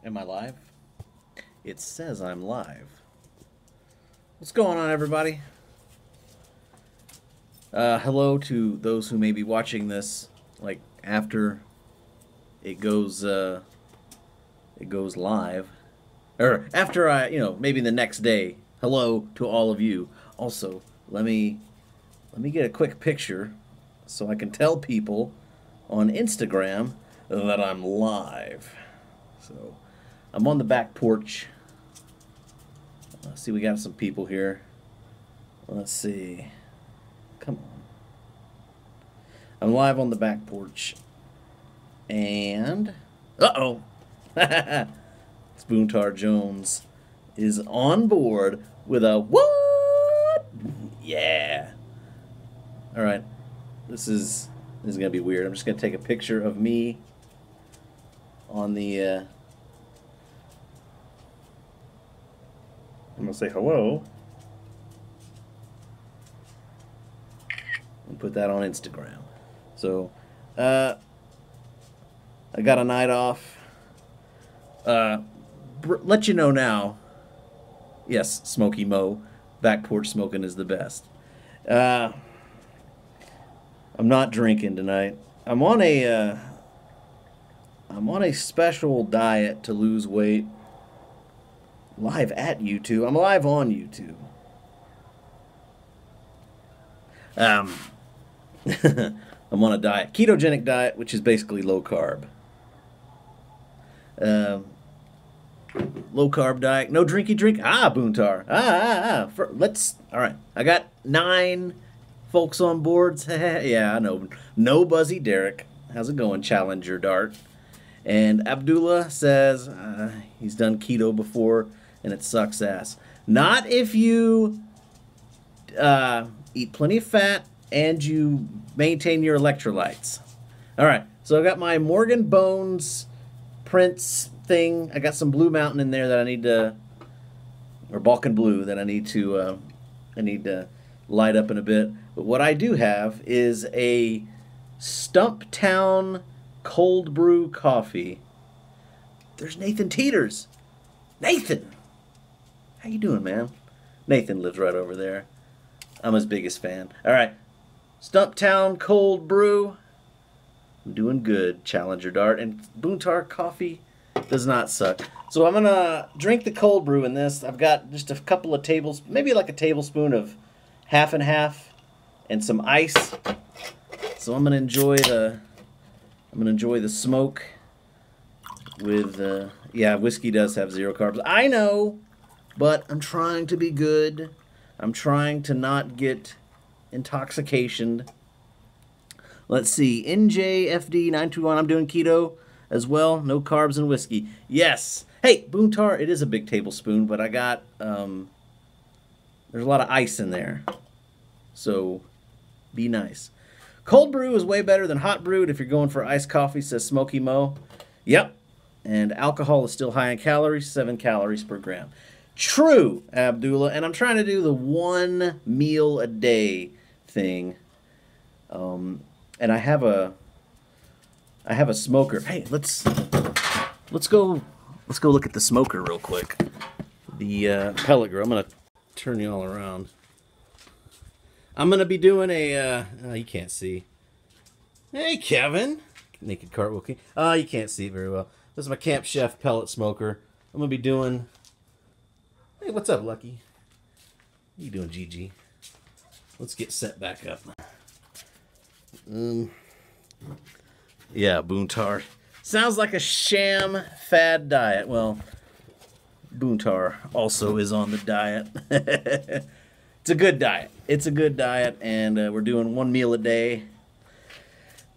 Am I live? It says I'm live. What's going on, everybody? Hello to those who may be watching this, like, after it goes live. Or after maybe the next day. Hello to all of you. Also, let me get a quick picture so I can tell people on Instagram that I'm live. So, I'm on the back porch. See, we got some people here. Let's see. Come on. I'm live on the back porch. And... uh-oh! Spoontar Jones is on board with a what? Yeah. Alright. This is going to be weird. I'm just going to take a picture of me on the... I'm going to say hello. And put that on Instagram. So, I got a night off. Let you know now. Yes, Smoky Mo. Back porch smoking is the best. I'm not drinking tonight. I'm on a special diet to lose weight. Live at YouTube. I'm live on YouTube. I'm on a diet. Ketogenic diet, which is basically low carb. Low carb diet. No drinky drink. Boontar. All right. I got 9 folks on board. Yeah, I know. No Buzzy Derek. How's it going, Challenger Dart? And Abdullah says he's done keto before and it sucks ass. Not if you eat plenty of fat and you maintain your electrolytes. All right, so I got my Morgan Bones Prince thing. I got some Blue Mountain in there that I need to, or Balkan Blue that I need to light up in a bit. But what I do have is a Stumptown cold brew coffee. There's Nathan Teeters. Nathan, how you doing, man? Nathan lives right over there. I'm his biggest fan. All right, Stumptown cold brew. I'm doing good, Challenger Dart. And Boontar coffee does not suck. So I'm gonna drink the cold brew in this. I've got just a couple of tablespoons, maybe like a tablespoon of half and half, and some ice. So I'm gonna enjoy the smoke with, yeah, whiskey does have 0 carbs. I know, but I'm trying to be good. I'm trying to not get intoxication. Let's see, NJFD921, I'm doing keto as well. No carbs and whiskey. Yes. Hey, Boontar, it is a big tablespoon, but I got, there's a lot of ice in there. So, be nice. Cold brew is way better than hot brewed if you're going for iced coffee, says Smoky Mo. Yep. And alcohol is still high in calories, 7 calories per gram. True, Abdullah. And I'm trying to do the 1 meal a day thing. And I have a smoker. Hey, let's go look at the smoker real quick. The pellet grill. I'm gonna turn you all around. I'm gonna be doing a you can't see. Hey, Kevin. Naked cartwheel king. You can't see it very well. This is my Camp Chef pellet smoker. I'm gonna be doing. Hey, what's up, Lucky? How you doing, Gigi? Let's get set back up. Yeah, Boontar. Sounds like a sham fad diet. Well, Boontar also is on the diet. It's a good diet. It's a good diet, and we're doing 1 meal a day.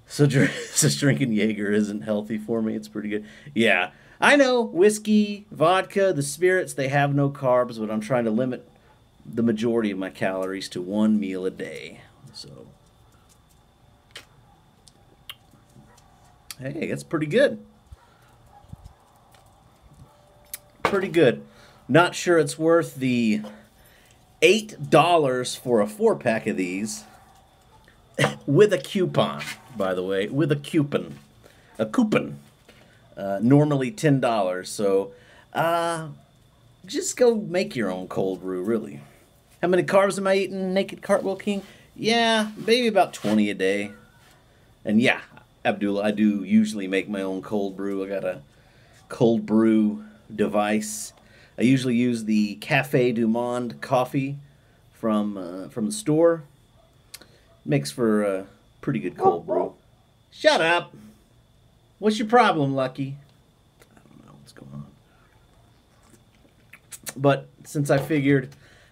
So just drinking Jaeger isn't healthy for me. It's pretty good. Yeah, I know. Whiskey, vodka, the spirits, they have no carbs, but I'm trying to limit the majority of my calories to 1 meal a day. So, hey, that's pretty good. Pretty good. Not sure it's worth the $8 for a 4-pack of these. With a coupon, by the way. With a coupon. A coupon. normally $10. So just go make your own cold brew, really. How many carbs am I eating, Naked Cartwheel King? Yeah, maybe about 20 a day. And yeah, Abdullah, I do usually make my own cold brew. I got a cold brew device. I usually use the Cafe du Monde coffee from the store. Makes for a pretty good cold brew. Shut up! What's your problem, Lucky? I don't know what's going on. But since I figured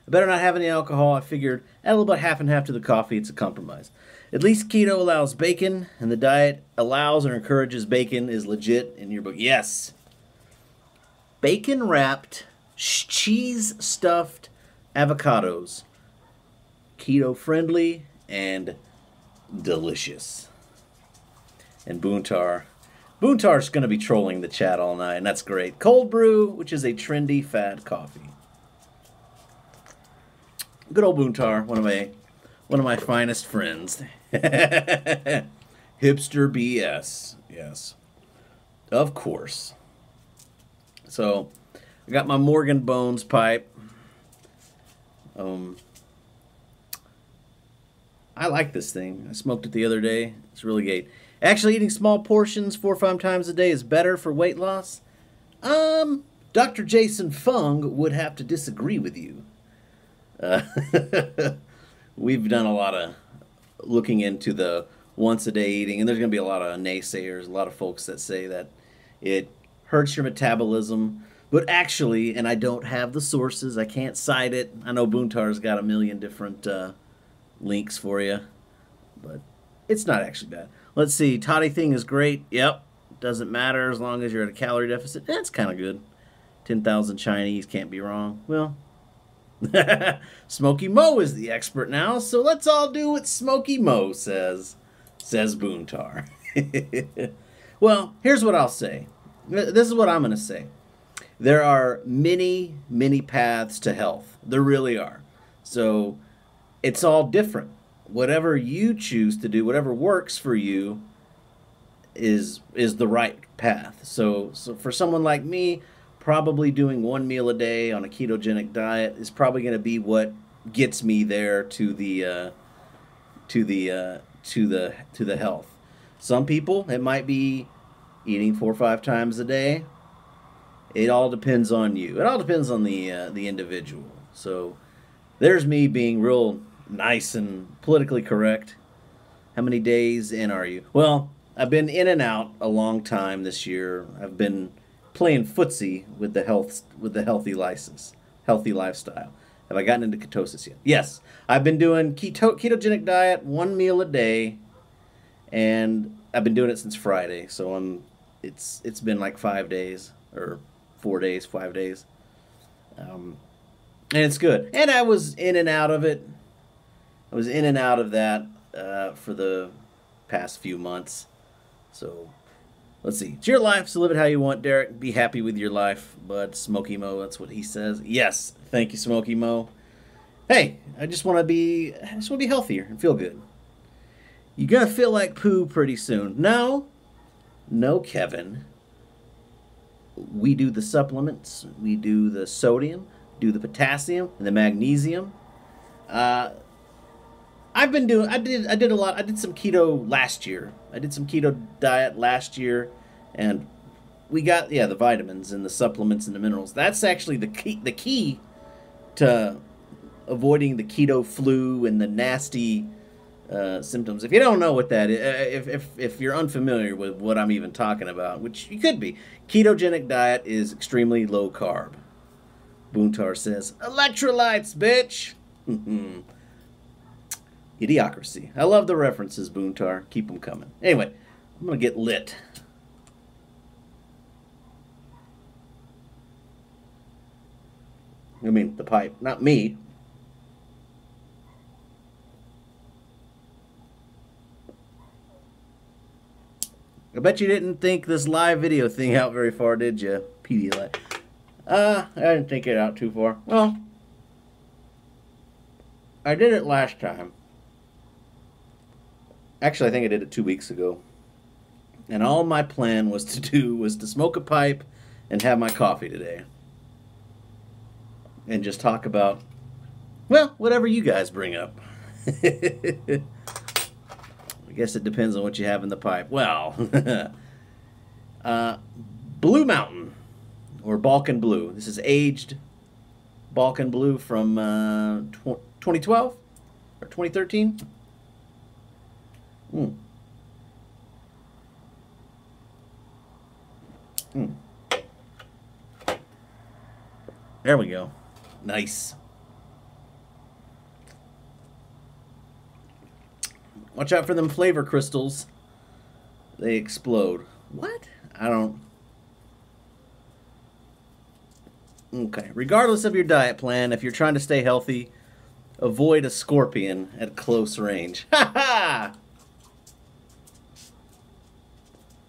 I better not have any alcohol, I figured add a little bit half and half to the coffee. It's a compromise. At least keto allows bacon, and the diet allows or encourages bacon is legit in your book. Yes. Bacon wrapped, cheese stuffed avocados. Keto friendly and delicious. And Boontar's going to be trolling the chat all night, and that's great. Cold brew, which is a trendy fad coffee. Good old Boontar, one of my finest friends. Hipster BS, yes, of course. So, I got my Morgan Bones pipe. I like this thing. I smoked it the other day. It's really great. Actually, eating small portions 4 or 5 times a day is better for weight loss. Dr. Jason Fung would have to disagree with you. We've done a lot of looking into the once a day eating, and there's going to be a lot of naysayers, a lot of folks that say that it hurts your metabolism. But actually, and I don't have the sources, I can't cite it. I know Boontar's got a million different links for you, but it's not actually bad. Let's see, Toddy thing is great. Yep, doesn't matter as long as you're at a calorie deficit. That's kind of good. 10,000 Chinese, can't be wrong. Well, Smokey Mo is the expert now, so let's all do what Smokey Mo says Boontar. Well, here's what I'll say. This is what I'm going to say. There are many, many paths to health. There really are. So it's all different. Whatever you choose to do, whatever works for you is the right path. So for someone like me, probably doing 1 meal a day on a ketogenic diet is probably going to be what gets me there to the health. Some people, it might be eating 4 or 5 times a day. It all depends on you. It all depends on the individual. So there's me being real nice and politically correct. How many days in are you? Well, I've been in and out a long time this year. I've been playing footsie with the healthy lifestyle. Have I gotten into ketosis yet? Yes, I've been doing ketogenic diet, 1 meal a day, and I've been doing it since Friday. So it's been like 5 days or 4 days, 5 days, and it's good. And I was in and out of it. I was in and out of that for the past few months. So let's see. It's your life, so live it how you want, Derek. Be happy with your life. But Smokey Mo, that's what he says. Yes, thank you, Smokey Mo. Hey, I just want to be healthier and feel good. You're gonna feel like poo pretty soon. No, Kevin. We do the supplements. We do the sodium, do the potassium, and the magnesium. I did a lot. I did some keto last year. I did some keto diet last year, and we got the vitamins and the supplements and the minerals. That's actually the key to avoiding the keto flu and the nasty symptoms. If you don't know what that is, if you're unfamiliar with what I'm even talking about, which you could be, ketogenic diet is extremely low carb. Boontar says, electrolytes, bitch. Idiocracy. I love the references, Boontar. Keep them coming. Anyway, I'm going to get lit. I mean, the pipe, not me. I bet you didn't think this live video thing out very far, did you, Pedialyte? I didn't think it out too far. Well, I did it last time. Actually, I think I did it 2 weeks ago. And all my plan was to smoke a pipe and have my coffee today. And just talk about, well, whatever you guys bring up. I guess it depends on what you have in the pipe. Well, Blue Mountain, or Balkan Blue. This is aged Balkan Blue from 2012 or 2013. Mm. Mm. There we go. Nice. Watch out for them flavor crystals. They explode. What? I don't... Okay. Regardless of your diet plan, if you're trying to stay healthy, avoid a scorpion at close range. Ha ha!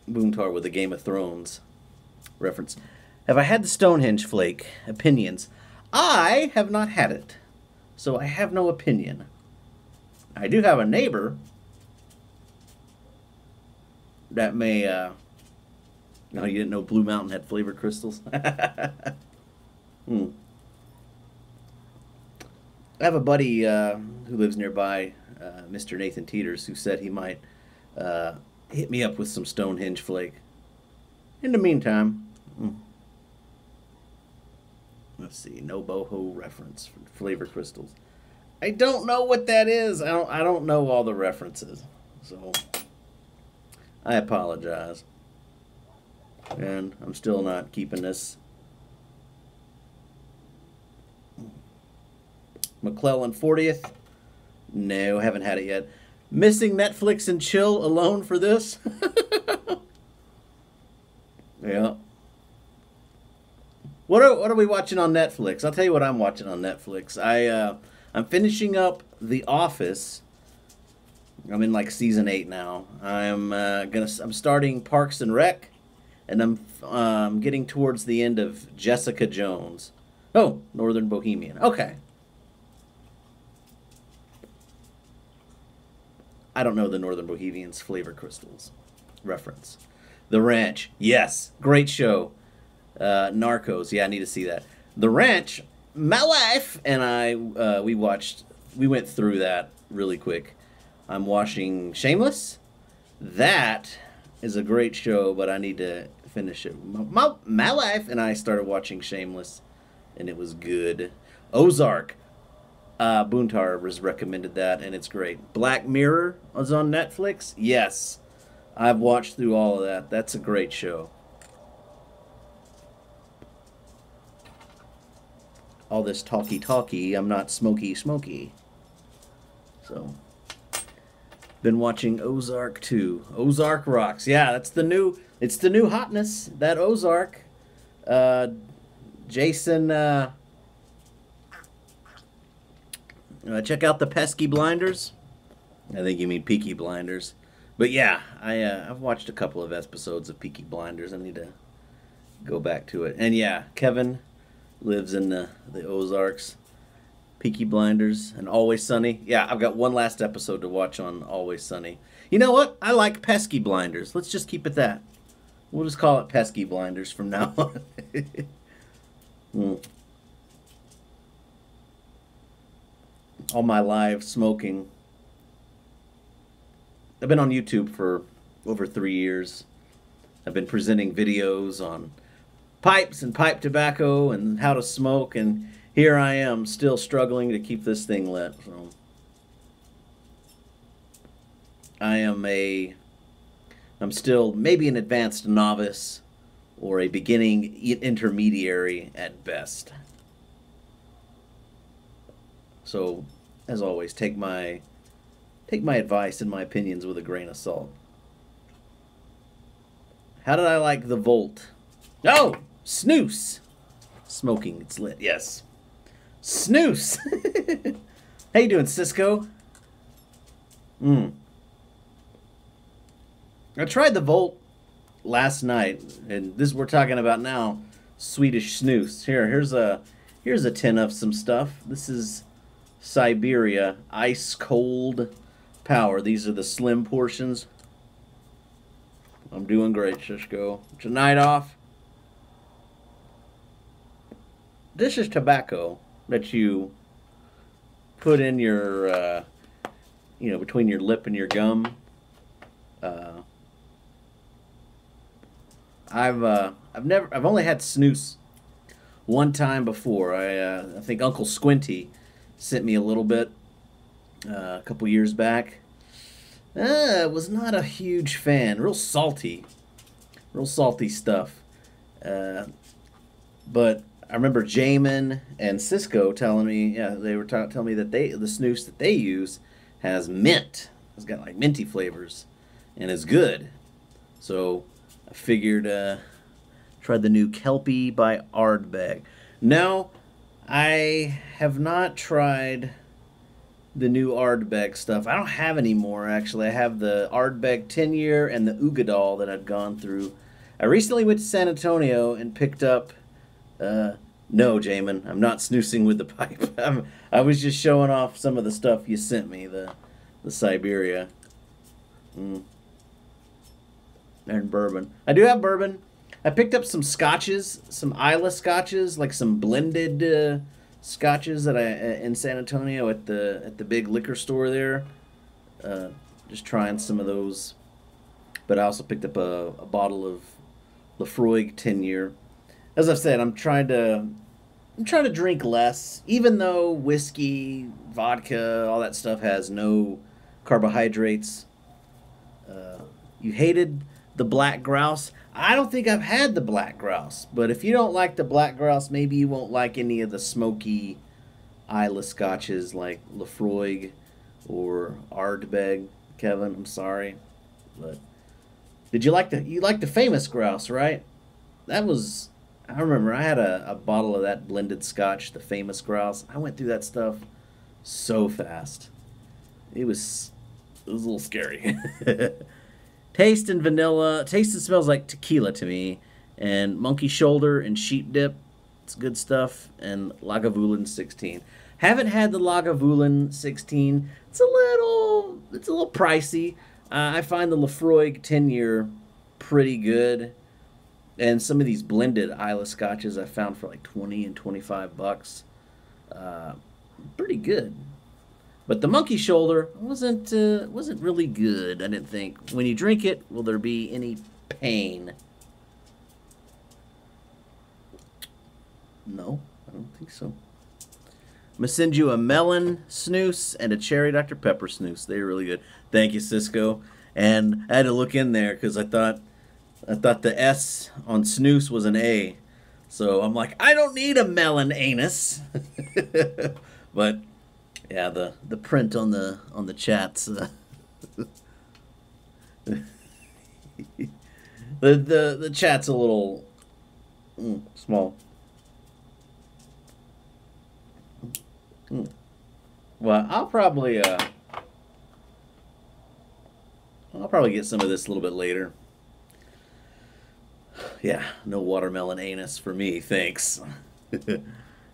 Boomtar with the Game of Thrones reference. Have I had the Stonehenge flake? Opinions. I have not had it, so I have no opinion. I do have a neighbor that may, no, you didn't know Blue Mountain had flavor crystals? Hmm. I have a buddy who lives nearby, Mr. Nathan Teeters, who said he might hit me up with some Stonehenge flake. In the meantime, let's see, no boho reference for flavor crystals. I don't know what that is. I don't know all the references, so I apologize. And I'm still not keeping this. McClellan 40th. No, haven't had it yet. Missing Netflix and chill alone for this? Yeah. What are we watching on Netflix? I'll tell you what I'm watching on Netflix. I'm finishing up The Office. I'm in like season 8 now. I'm starting Parks and Rec, and I'm getting towards the end of Jessica Jones. Oh, Northern Bohemian. Okay. I don't know the Northern Bohemians flavor crystals reference. The Ranch. Yes. Great show. Narcos. Yeah, I need to see that. The Ranch. My wife and I, we went through that really quick. I'm watching Shameless. That is a great show, but I need to finish it. My wife and I started watching Shameless, and it was good. Ozark. Boontar has recommended that, and it's great. Black Mirror is on Netflix. Yes, I've watched through all of that. That's a great show. All this talky, I'm not smoky. So, been watching Ozark too. Ozark rocks. Yeah, it's the new hotness. That Ozark. Jason. Check out the Pesky Blinders. I think you mean Peaky Blinders. But yeah, I've watched a couple of episodes of Peaky Blinders. I need to go back to it. And yeah, Kevin lives in the Ozarks. Peaky Blinders and Always Sunny. Yeah, I've got one last episode to watch on Always Sunny. You know what? I like Pesky Blinders. Let's just keep it that. We'll just call it Pesky Blinders from now on. All my live smoking. I've been on YouTube for over 3 years. I've been presenting videos on pipes and pipe tobacco and how to smoke, and here I am still struggling to keep this thing lit. So I'm still maybe an advanced novice or a beginning intermediary at best. So, as always, take my advice and my opinions with a grain of salt. How did I like the Volt? Oh, snooze. Smoking, it's lit. Yes. Snooze. How you doing, Cisco? I tried the Volt last night, and this we're talking about now, Swedish snooze. Here's a tin of some stuff. This is Siberia ice cold power. These are the slim portions. I'm doing great, Cisco. It's a night off. This is tobacco that you put in your, between your lip and your gum. Uh, I've only had snus one time before. I think Uncle Squinty sent me a little bit a couple years back. Was not a huge fan. Real salty stuff. But I remember Jamin and Cisco telling me, yeah, they were telling me that the snus that they use has mint. It's got like minty flavors, and is good. So I figured, tried the new Kelpie by Ardbeg. No, I have not tried the new Ardbeg stuff. I don't have any more, actually. I have the Ardbeg 10-year and the Ugadal that I'd gone through. I recently went to San Antonio and picked up... no, Jamin, I'm not snoozing with the pipe. I was just showing off some of the stuff you sent me, the Siberia. And bourbon. I do have bourbon. I picked up some scotches, some Isla scotches, like some blended scotches that in San Antonio at the big liquor store there. Just trying some of those. But I also picked up a bottle of Lafroig 10-year. As I've said, I'm trying to drink less, even though whiskey, vodka, all that stuff has no carbohydrates. You hated the black grouse. I don't think I've had the black grouse, but if you don't like the black grouse, maybe you won't like any of the smoky Isla scotches like Lafroig or Ardbeg. Kevin, I'm sorry, but did you like the famous grouse, right? I remember I had a bottle of that blended scotch, the famous grouse. I went through that stuff so fast. It was a little scary. Taste and smells like tequila to me. And monkey shoulder and sheep dip. It's good stuff. And Lagavulin 16. Haven't had the Lagavulin 16. It's a little pricey. I find the Lafroig 10-year pretty good. And some of these blended Isla scotches I found for like 20 and $25. Pretty good. But the monkey shoulder wasn't really good, I didn't think. When you drink it, will there be any pain? No, I don't think so. I'm going to send you a melon snooze and a cherry Dr. Pepper snooze. They're really good. Thank you, Cisco. And I had to look in there because I thought the S on snooze was an A. So I'm like, I don't need a melon anus. But yeah, the print on the chats, the chat's a little small. Well, I'll probably get some of this a little bit later. Yeah, no watermelon anus for me, thanks.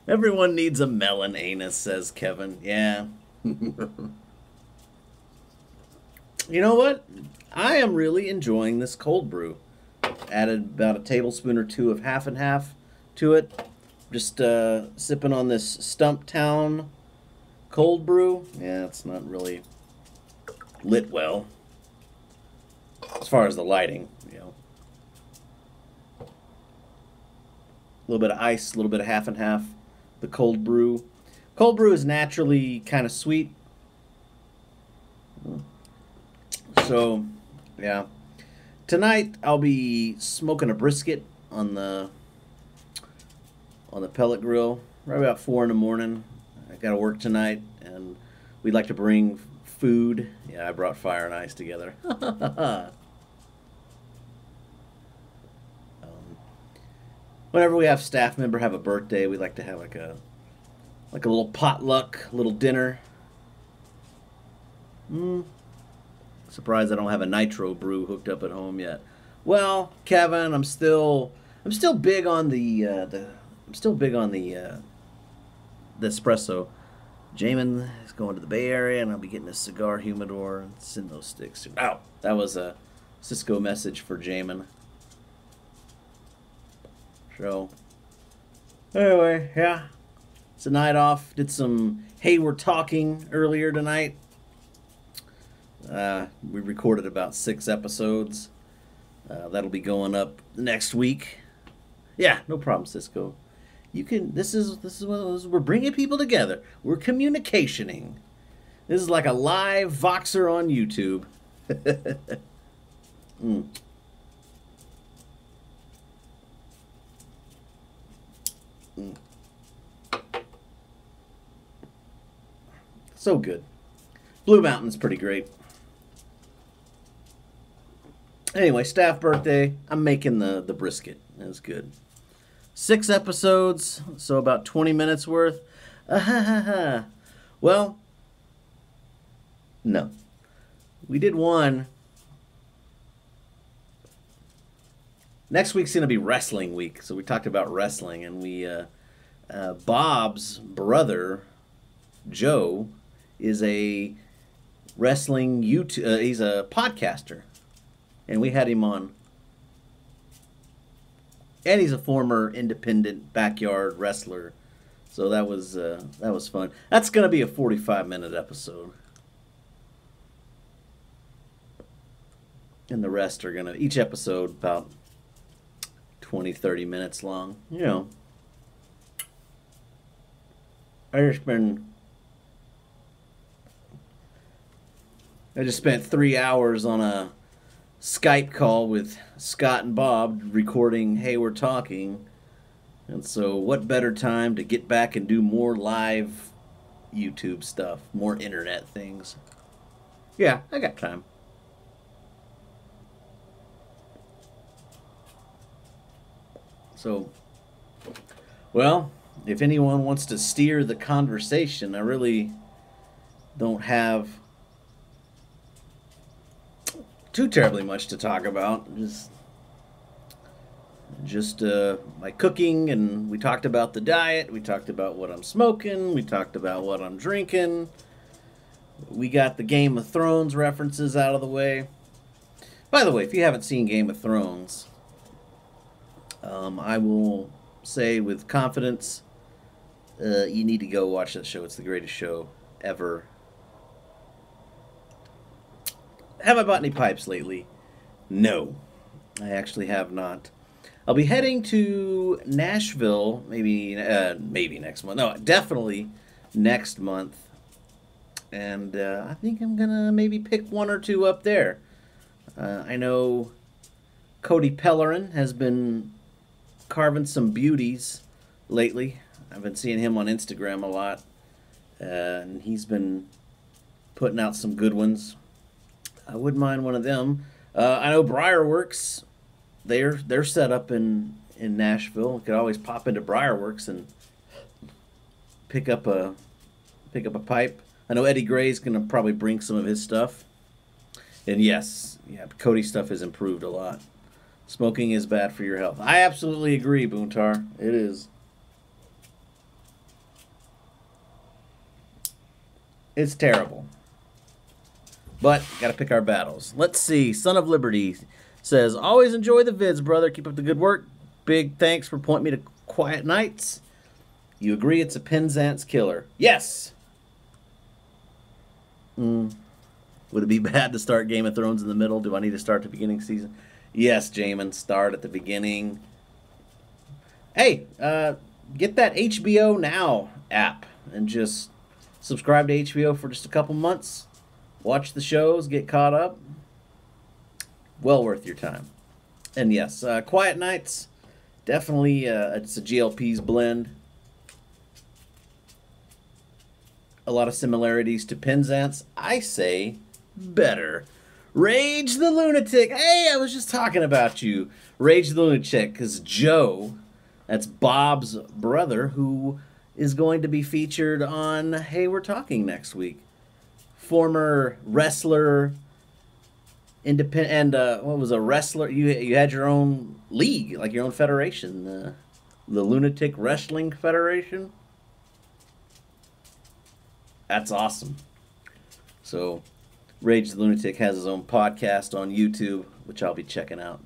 Everyone needs a melon anus, says Kevin. Yeah. You know what? I am really enjoying this cold brew. Added about a tablespoon or two of half and half to it. Just sipping on this Stumptown cold brew. Yeah, it's not really lit well. As far as the lighting, you know. A little bit of ice, a little bit of half and half. The cold brew. Cold brew is naturally kind of sweet. So, yeah. Tonight I'll be smoking a brisket on the pellet grill right about 4 in the morning. I got to work tonight, and we'd like to bring food. Yeah, I brought fire and ice together. Whenever we have staff member have a birthday, we like to have like a little potluck, little dinner. Surprised I don't have a nitro brew hooked up at home yet. Well, Kevin, I'm still big on the espresso. Jamin is going to the Bay Area, and I'll be getting a cigar humidor and send those sticks. Ow, that was a Cisco message for Jamin. So, anyway, yeah. It's a night off. Did some Hey We're Talking earlier tonight. We recorded about 6 episodes. That'll be going up next week. Yeah, no problem, Cisco. You can. This is we're bringing people together. We're communicationing. This is like a live Voxer on YouTube. mm. Mm. So good. Blue Mountain's pretty great. Anyway, staff birthday. I'm making the brisket. That's good. 6 episodes, so about 20 minutes worth. Well, no. We did one. Next week's going to be wrestling week, so we talked about wrestling, and we Bob's brother, Joe, is a wrestling YouTube. He's a podcaster, and we had him on. And he's a former independent backyard wrestler, so that was fun. That's gonna be a 45-minute episode, and the rest are gonna each episode about 20-30 minutes long. You know, I just spent 3 hours on a Skype call with Scott and Bob recording Hey We're Talking. And so what better time to get back and do more live YouTube stuff, more internet things. Yeah, I got time. So, well, if anyone wants to steer the conversation, I really don't have too terribly much to talk about. Just my cooking, and we talked about the diet. We talked about what I'm smoking. We talked about what I'm drinking. We got the Game of Thrones references out of the way. By the way, if you haven't seen Game of Thrones, I will say with confidence, you need to go watch that show. It's the greatest show ever. Have I bought any pipes lately? No, I actually have not. I'll be heading to Nashville maybe next month. No, definitely next month. And I think I'm going to maybe pick 1 or 2 up there. I know Cody Pellerin has been carving some beauties lately. I've been seeing him on Instagram a lot. And he's been putting out some good ones. I wouldn't mind one of them. I know Briarworks, they're set up in Nashville. You could always pop into Briarworks and pick up a pipe. I know Eddie Gray's gonna probably bring some of his stuff. And yes, yeah, Cody's stuff has improved a lot. Smoking is bad for your health. I absolutely agree, Boontar. It is. It's terrible. But, gotta pick our battles. Let's see. Son of Liberty says, always enjoy the vids, brother. Keep up the good work. Big thanks for pointing me to Quiet Nights. You agree it's a Penzance killer? Yes! Would it be bad to start Game of Thrones in the middle? Do I need to start the beginning season? Yes, Jamin. Start at the beginning. Hey, get that HBO Now app and just subscribe to HBO for just a couple months. Watch the shows, get caught up. Well worth your time. And yes, Quiet Nights, definitely it's a GLP's blend. A lot of similarities to Penzance. I say better. Rage the Lunatic. Hey, I was just talking about you. Rage the Lunatic, because Joe, that's Bob's brother, who is going to be featured on Hey We're Talking next week. Former wrestler, independent, and what was a wrestler? You had your own league, like your own federation, the Lunatic Wrestling Federation. That's awesome. So, Rage the Lunatic has his own podcast on YouTube, which I'll be checking out.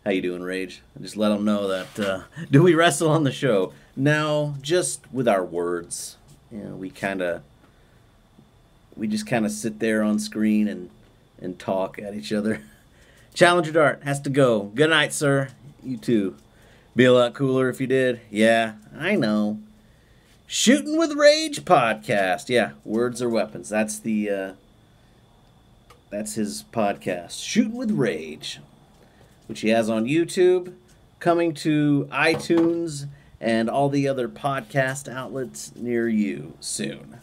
How you doing, Rage? Just let them know that, do we wrestle on the show? Now, just with our words. You know, we just kind of sit there on screen and talk at each other. Challenger Dart has to go. Good night, sir. You too. Be a lot cooler if you did. Yeah, I know. Shooting with Rage podcast. Yeah, words are weapons. That's the that's his podcast. Shooting with Rage, which he has on YouTube, coming to iTunes and all the other podcast outlets near you soon.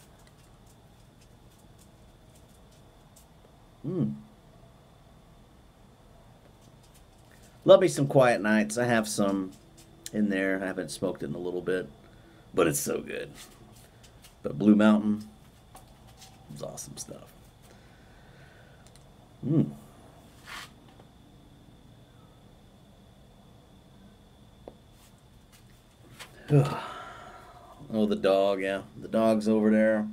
Love me some Quiet Nights. I have some in there. I haven't smoked it in a little bit, but it's so good. But Blue Mountain is awesome stuff. Oh, the dog, yeah. The dog's over there.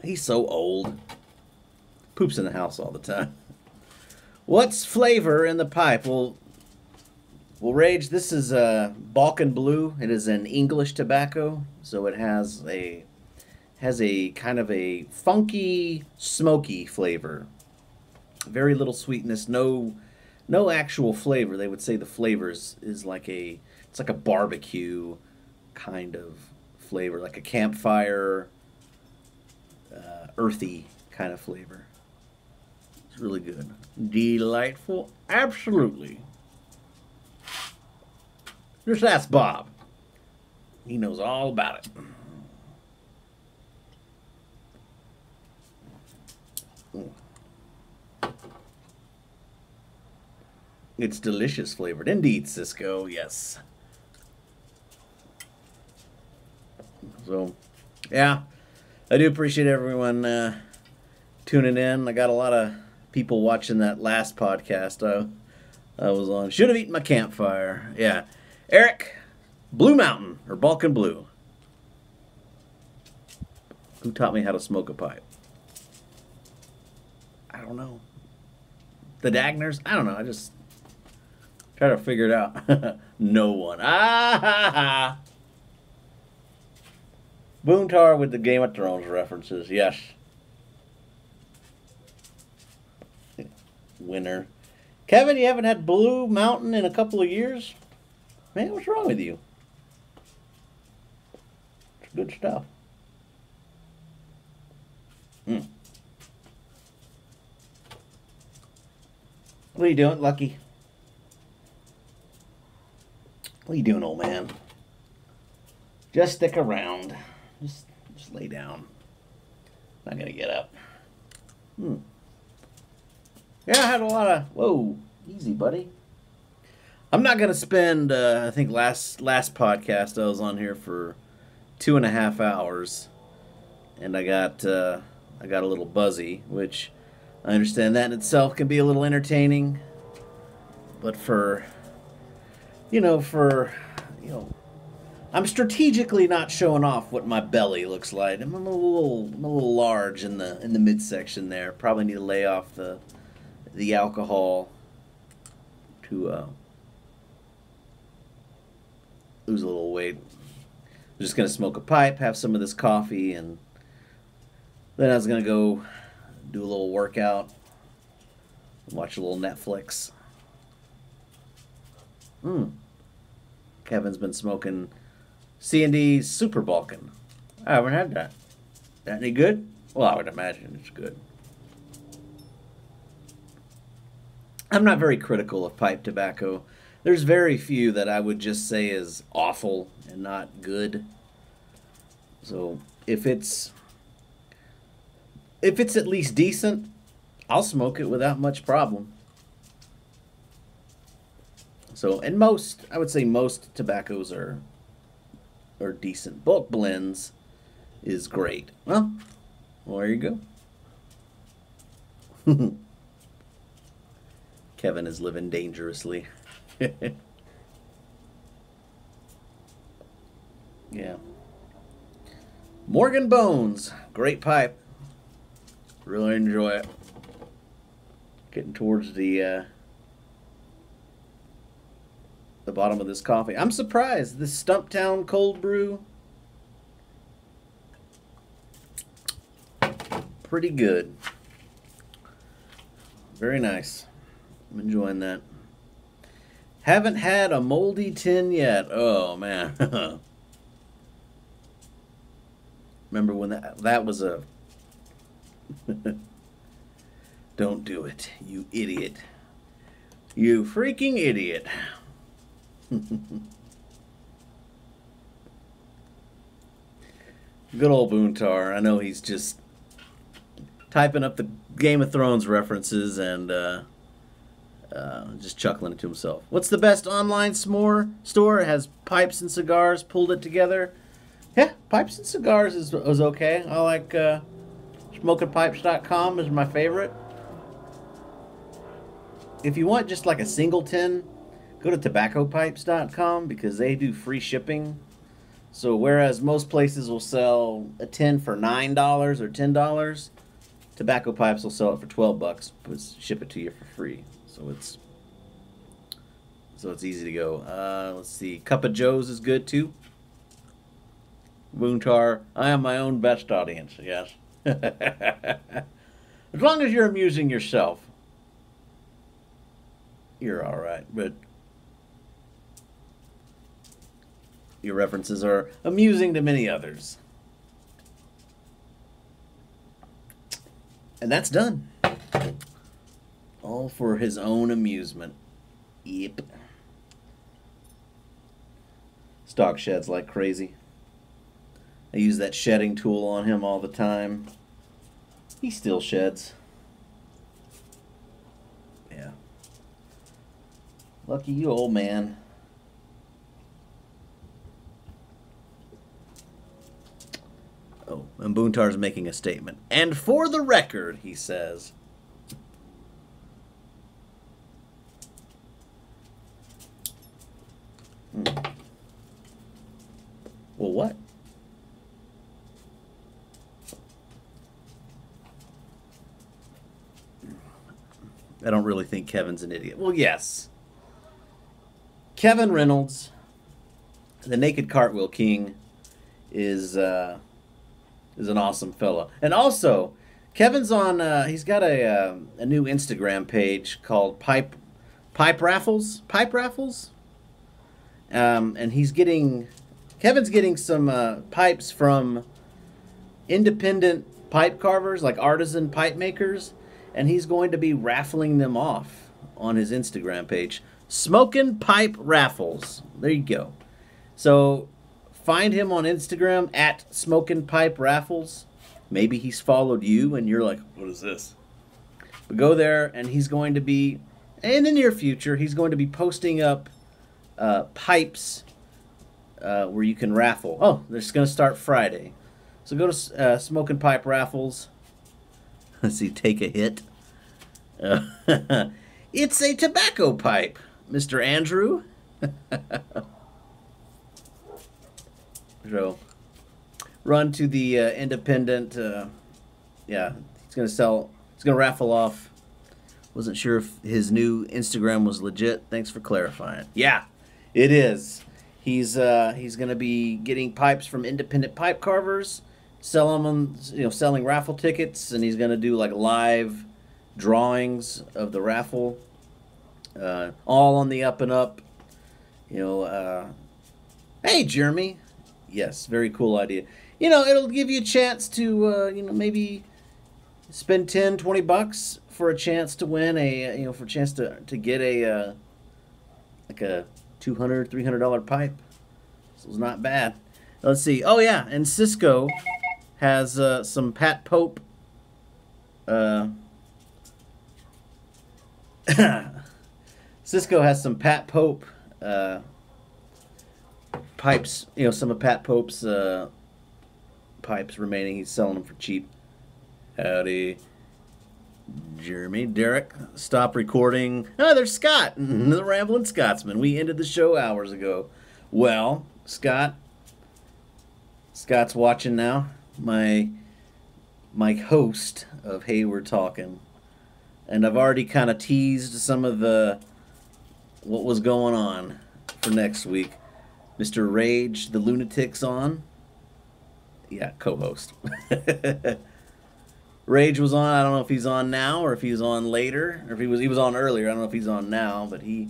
He's so old. Poops in the house all the time. What's flavor in the pipe? Well, Rage, this is Balkan Blue. It is an English tobacco, so it has a kind of a funky, smoky flavor. Very little sweetness, no actual flavor. They would say the flavor is like it's like a barbecue kind of flavor, like a campfire, earthy kind of flavor. It's really good. Delightful. Absolutely. Just ask Bob. He knows all about it. It's delicious flavored. Indeed, Cisco. Yes. So, yeah. I do appreciate everyone tuning in. I got a lot of people watching that last podcast I was on. Should have eaten my campfire. Yeah. Eric, Blue Mountain, or Balkan Blue. Who taught me how to smoke a pipe? I don't know. The Dagners? I don't know. I just try to figure it out. No one. Ah ha ha. Boontar with the Game of Thrones references. Yes. Winner. Kevin, you haven't had Blue Mountain in a couple of years? Man, what's wrong with you? It's good stuff. What are you doing, Lucky? What are you doing, old man? Just stick around. Just lay down. Not gonna get up. Yeah, I had a lot of... Whoa, easy, buddy. I'm not gonna spend... I think last podcast I was on here for 2.5 hours, and I got a little buzzy, which I understand that in itself can be a little entertaining, but I'm strategically not showing off what my belly looks like. I'm a little large in the midsection there. Probably need to lay off the alcohol to lose a little weight. I'm just gonna smoke a pipe, have some of this coffee, and then I was gonna go do a little workout, watch a little Netflix. Kevin's been smoking C&D Super Balkan. I haven't had that. That any good? Well, I would imagine it's good. I'm not very critical of pipe tobacco. There's very few that I would just say is awful and not good. So if it's at least decent, I'll smoke it without much problem. So, and I would say most tobaccos are decent. Bulk blends is great. Well, there you go. Kevin is living dangerously. Yeah. Morgan Bones. Great pipe. Really enjoy it. Getting towards the bottom of this coffee. I'm surprised. This Stumptown cold brew, pretty good. Very nice. I'm enjoying that. Haven't had a moldy tin yet. Oh, man. Remember when that was a... Don't do it, you idiot. You freaking idiot. Good old Boontar. I know he's just typing up the Game of Thrones references and just chuckling to himself. What's the best online s'more store? It has pipes and cigars, pulled it together. Yeah, pipes and cigars is okay. I like smokingpipes.com is my favorite. If you want just like a single tin, go to tobaccopipes.com because they do free shipping. So whereas most places will sell a tin for $9 or $10, Tobacco Pipes will sell it for $12, but ship it to you for free. So it's easy to go. Let's see, Cup of Joe's is good too. Boontar, I am my own best audience. Yes, as long as you're amusing yourself, you're all right. But your references are amusing to many others. And that's done. All for his own amusement. Yep. Stock sheds like crazy. I use that shedding tool on him all the time. He still sheds. Yeah. Lucky you, old man. Oh, and Boontar's making a statement. And for the record, he says. Well, what? I don't really think Kevin's an idiot. Well, yes. Kevin Reynolds, the Naked Cartwheel King, is an awesome fella. And also, Kevin's on. He's got a new Instagram page called Pipe Raffles. Pipe Raffles. And Kevin's getting some pipes from independent pipe carvers, like artisan pipe makers, and he's going to be raffling them off on his Instagram page. Smokin' Pipe Raffles. There you go. So find him on Instagram at Smokin' Pipe Raffles. Maybe he's followed you and you're like, what is this? But go there, and he's going to be, in the near future, he's going to be posting up pipes where you can raffle. Oh, they're just going to start Friday. So go to Smokin' Pipe Raffles. Let's see, take a hit. It's a tobacco pipe, Mr. Andrew. So, run to the independent. Yeah, he's gonna raffle off. Wasn't sure if his new Instagram was legit. Thanks for clarifying. Yeah, it is. He's gonna be getting pipes from independent pipe carvers, selling them, selling raffle tickets, and he's gonna do like live drawings of the raffle, all on the up and up. Hey, Jeremy. Yes, very cool idea. It'll give you a chance to, maybe spend $10-20 for a chance to win for a chance to get like a $200-300 pipe. So it's not bad. Let's see. Oh yeah, and Cisco has some Pat Pope. Cisco has some Pat Pope pipes. Some of Pat Pope's pipes remaining. He's selling them for cheap. Howdy, Jeremy. Derek, stop recording. Oh, there's Scott, the Rambling Scotsman. We ended the show hours ago. Well, Scott's watching now. my host of Hey We're Talking, and I've already kind of teased some of the what was going on for next week. Mr. Rage the Lunatic's on. Yeah, co-host. Rage was on. I don't know if he's on now or if he's on later, or if he was on earlier. I don't know if he's on now, but he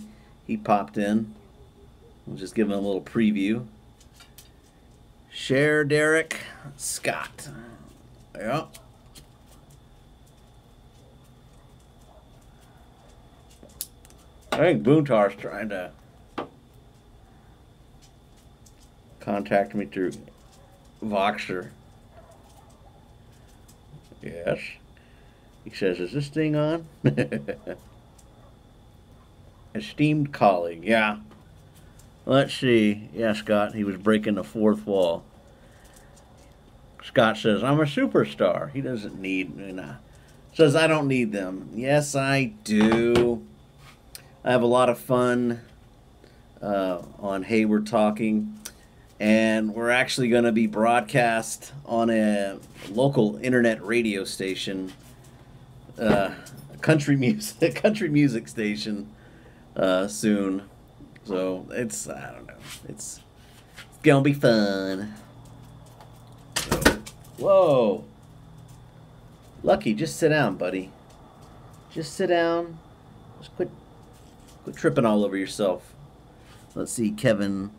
popped in. We'll just give him a little preview. Cher, Derek, Scott. Yeah. I think Boontar's trying to contact me through Voxer. Yes. He says, is this thing on? Esteemed colleague. Yeah. Let's see. Yeah, Scott, he was breaking the fourth wall. Scott says, I'm a superstar. He doesn't need, says, I don't need them. Yes, I do. I have a lot of fun on Hey We're Talking. And we're actually going to be broadcast on a local internet radio station, country music station, soon. So it's, I don't know, it's gonna be fun. So, whoa, Lucky, just sit down, buddy. Just sit down. Just quit tripping all over yourself. Let's see, Kevin.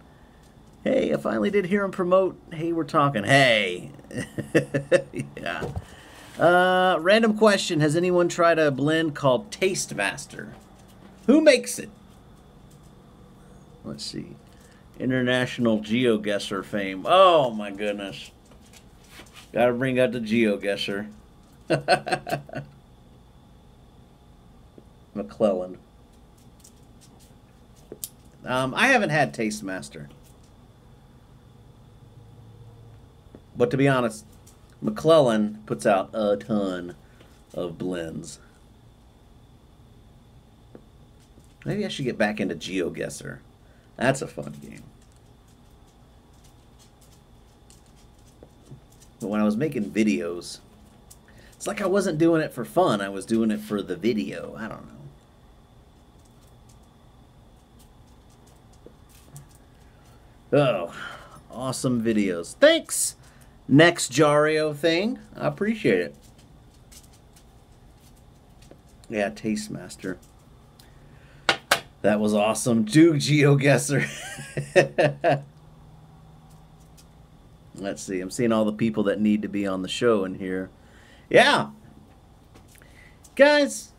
Hey, I finally did hear him promote. Hey, we're talking. Hey. Yeah. Random question. Has anyone tried a blend called Taste Master? Who makes it? Let's see. International GeoGuessr fame. Oh, my goodness. Gotta bring out the GeoGuessr. McClellan. I haven't had Taste Master. But to be honest, McClellan puts out a ton of blends. Maybe I should get back into GeoGuessr. That's a fun game. But when I was making videos, it's like I wasn't doing it for fun. I was doing it for the video. I don't know. Oh, awesome videos. Thanks, Next Jario thing. I appreciate it. Yeah, Taste Master. That was awesome. Do GeoGuessr. Let's see. I'm seeing all the people that need to be on the show in here. Yeah. Guys,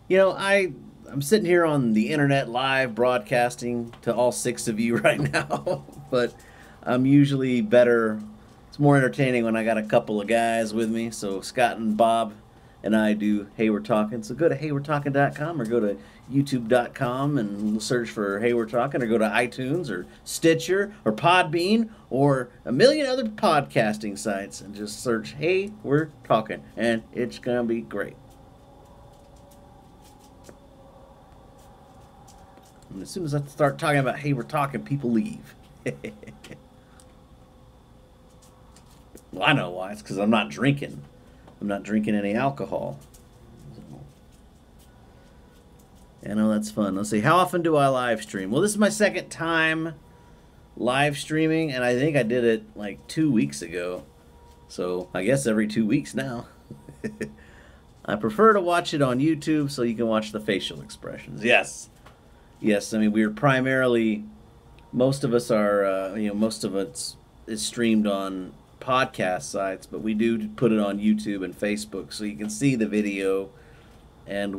you know, I'm sitting here on the internet live broadcasting to all 6 of you right now, but I'm usually better. It's more entertaining when I got a couple of guys with me. So Scott and Bob and I do Hey We're Talking. So go to heywe'retalking.com or go to youtube.com and search for Hey We're Talking, or go to iTunes or Stitcher or Podbean or a million other podcasting sites and just search Hey We're Talking, and it's going to be great. And as soon as I start talking about Hey We're Talking, people leave. Well, I know why. It's because I'm not drinking. I'm not drinking any alcohol. I know that's fun. Let's see. How often do I live stream? Well, this is my second time live streaming, and I think I did it like 2 weeks ago. So I guess every 2 weeks now. I prefer to watch it on YouTube so you can watch the facial expressions. Yes. Yes, I mean, we're primarily, most of us are, most of it is streamed on podcast sites, but we do put it on YouTube and Facebook so you can see the video, and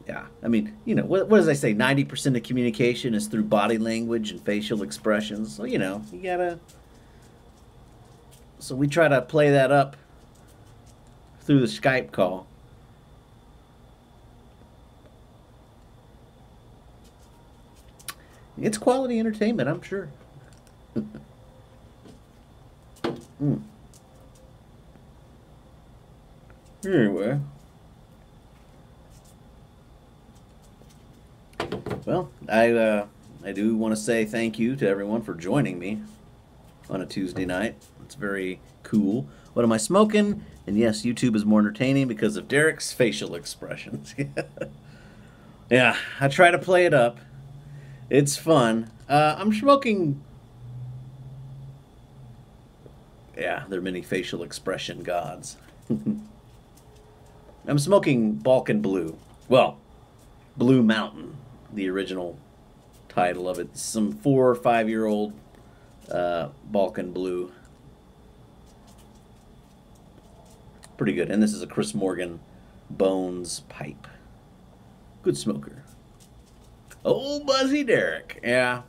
yeah, I mean, what does I say, 90% of communication is through body language and facial expressions, so, you gotta, so we try to play that up through the Skype call. It's quality entertainment, I'm sure. Anyway. Well, I do want to say thank you to everyone for joining me on a Tuesday night. It's very cool. What am I smoking? And yes, YouTube is more entertaining because of Derek's facial expressions. Yeah, I try to play it up. It's fun. I'm smoking. Yeah, there are many facial expression gods. I'm smoking Balkan Blue. Well, Blue Mountain, the original title of it. Some 4 or 5 year old Balkan Blue. Pretty good. And this is a Chris Morgan Bones pipe. Good smoker. Oh, Buzzy Derek. Yeah.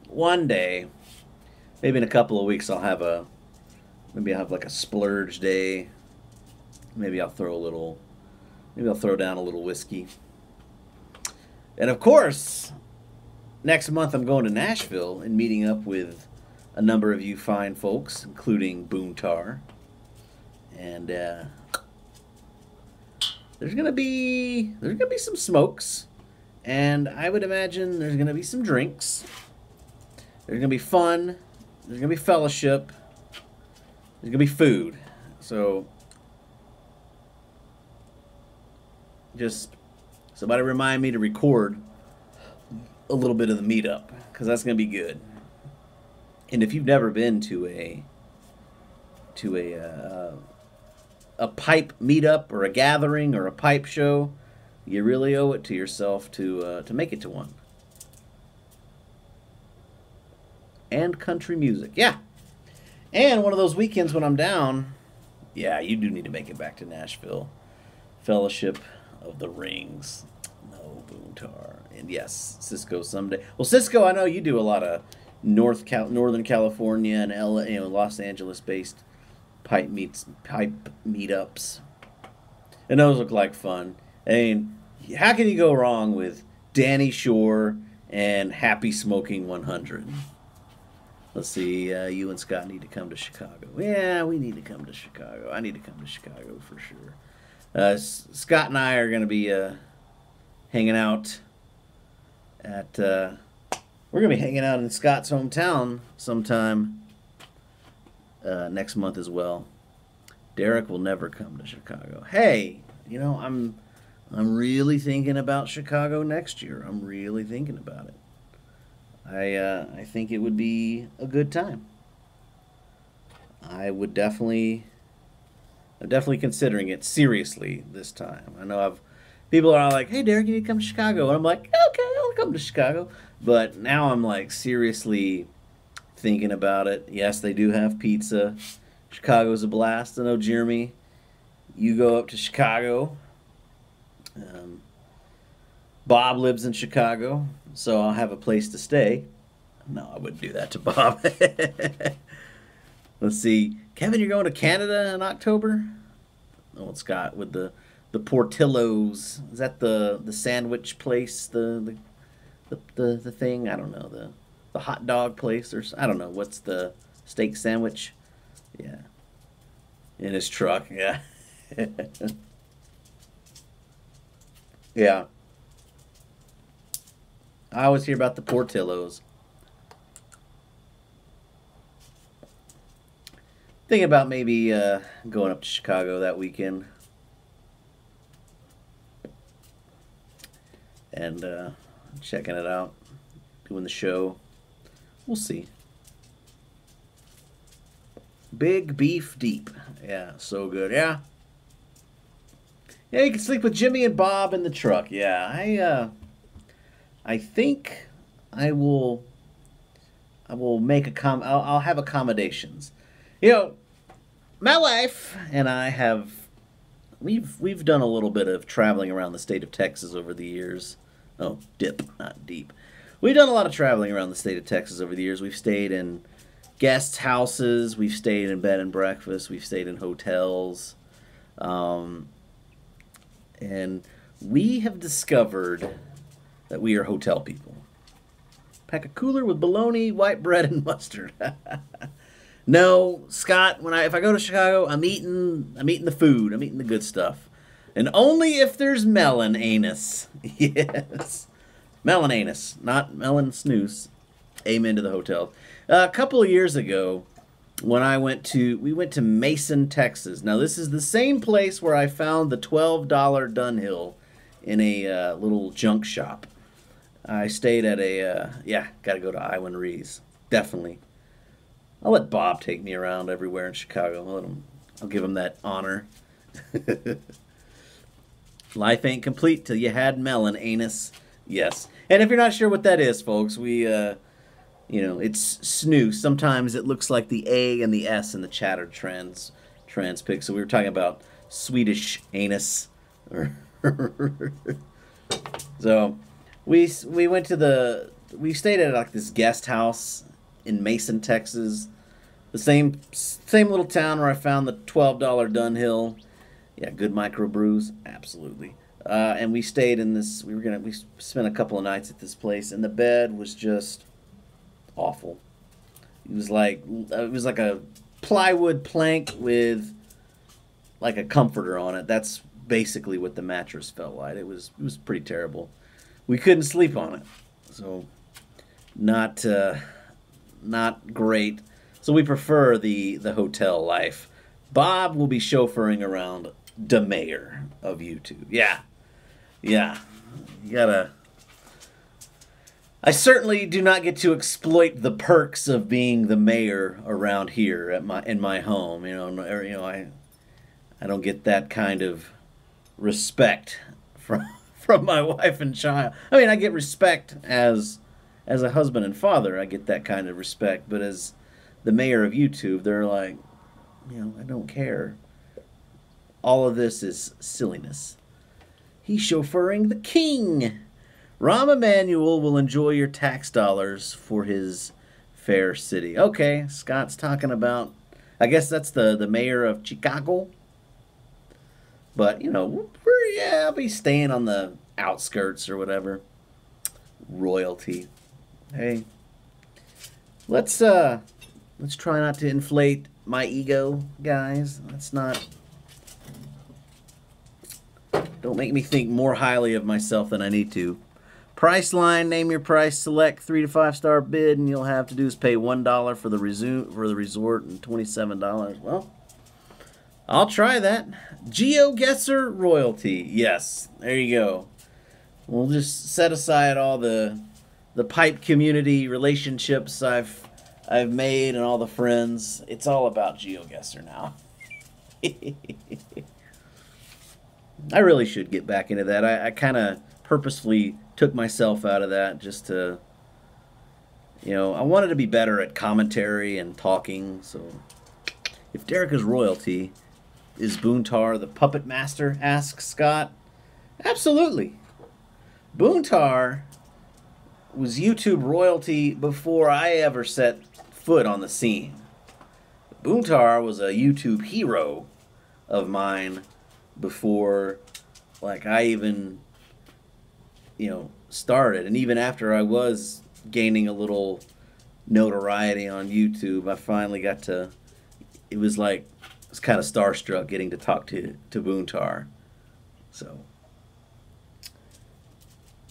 One day, maybe in a couple of weeks, maybe I'll have like a splurge day. Maybe I'll throw down a little whiskey. And of course, next month I'm going to Nashville and meeting up with a number of you fine folks, including Boontar. And there's gonna be some smokes, and I would imagine there's gonna be some drinks. There's gonna be fun. There's gonna be fellowship. There's gonna be food. So just somebody remind me to record a little bit of the meetup, because that's gonna be good. And if you've never been to a pipe meetup or a gathering or a pipe show, you really owe it to yourself to make it to one. And country music, yeah. And one of those weekends when I'm down, yeah, you do need to make it back to Nashville. Fellowship of the Rings. No, Boontar. And yes, Cisco someday. Well, Cisco, I know you do a lot of Northern California and Los Angeles-based pipe meetups. And those look like fun. I mean, how can you go wrong with Danny Shore and Happy Smoking 100? Let's see, you and Scott need to come to Chicago. Yeah, we need to come to Chicago. I need to come to Chicago for sure. Scott and I are going to be hanging out at... we're going to be hanging out in Scott's hometown sometime next month as well. Derek will never come to Chicago. Hey, you know, I'm really thinking about Chicago next year. I'm really thinking about it. I think it would be a good time. I'm definitely considering it seriously this time. I know people are like, "Hey, Derek, you need to come to Chicago," and I'm like, "Okay, I'll come to Chicago." But now I'm like seriously thinking about it. Yes, they do have pizza. Chicago's a blast. I know, Jeremy, you go up to Chicago. Bob lives in Chicago, so I'll have a place to stay. No, I wouldn't do that to Bob. Let's see. Kevin, you're going to Canada in October? Oh, Scott, with the Portillo's. Is that the sandwich place? The thing? I don't know. The hot dog place, or I don't know. What's the steak sandwich? Yeah. In his truck, yeah. Yeah. I always hear about the Portillo's. Thinking about maybe going up to Chicago that weekend. And checking it out. Doing the show. We'll see. Big Beef Deep. Yeah, so good. Yeah. Yeah, you can sleep with Jimmy and Bob in the truck. Yeah, I think I will make I'll have accommodations. You know, my wife and I we've done a little bit of traveling around the state of Texas over the years. Oh, not deep. We've done a lot of traveling around the state of Texas over the years. We've stayed in guest houses, we've stayed in bed and breakfast, we've stayed in hotels. And we have discovered that we are hotel people. Pack a cooler with bologna, white bread, and mustard. No, Scott, if I go to Chicago, I'm eating the food. I'm eating the good stuff. And only if there's melon anus. Yes. Melon anus, not melon snooze. Amen to the hotels. A couple of years ago, when we went to Mason, Texas. Now this is the same place where I found the $12 Dunhill in a little junk shop. I stayed at yeah, got to go to Iwan Rees. Definitely. I'll let Bob take me around everywhere in Chicago. I'll give him that honor. Life ain't complete till you had melon, anus. Yes. And if you're not sure what that is, folks, it's snoo. Sometimes it looks like the A and the S in the chatter transpic. So we were talking about Swedish anus. So we stayed at like this guest house in Mason, Texas. The same little town where I found the $12 Dunhill. Yeah, good microbrews, absolutely. And we stayed in this. We spent a couple of nights at this place, and the bed was just awful. It was like a plywood plank with like a comforter on it. That's basically what the mattress felt like. It was pretty terrible. We couldn't sleep on it, so not great. So we prefer the hotel life. Bob will be chauffeuring around the mayor of YouTube. Yeah. You gotta. I certainly do not get to exploit the perks of being the mayor around here in my home. I don't get that kind of respect from my wife and child. I mean, I get respect as a husband and father. I get that kind of respect, but as the mayor of YouTube, they're like, I don't care. All of this is silliness. He's chauffeuring the king. Rahm Emanuel will enjoy your tax dollars for his fair city. Okay, Scott's talking about, I guess that's the mayor of Chicago. But, I'll be staying on the outskirts or whatever. Royalty. Hey, let's try not to inflate my ego, guys. Don't make me think more highly of myself than I need to. Price line, name your price, select 3 to 5 star bid, and you'll have to do is pay $1 for the resort and $27. Well, I'll try that. GeoGuessr royalty. Yes, there you go. We'll just set aside all the pipe community relationships I've made and all the friends. It's all about GeoGuessr now. I really should get back into that. I kind of purposefully took myself out of that just to, I wanted to be better at commentary and talking. So if Derek is royalty, is Boontar the puppet master? Asks Scott. Absolutely. Boontar was YouTube royalty before I ever set foot on the scene. Boontar was a YouTube hero of mine before, like, I even, started. And even after I was gaining a little notoriety on YouTube, I finally got to, it was kind of starstruck getting to talk to Boontar. So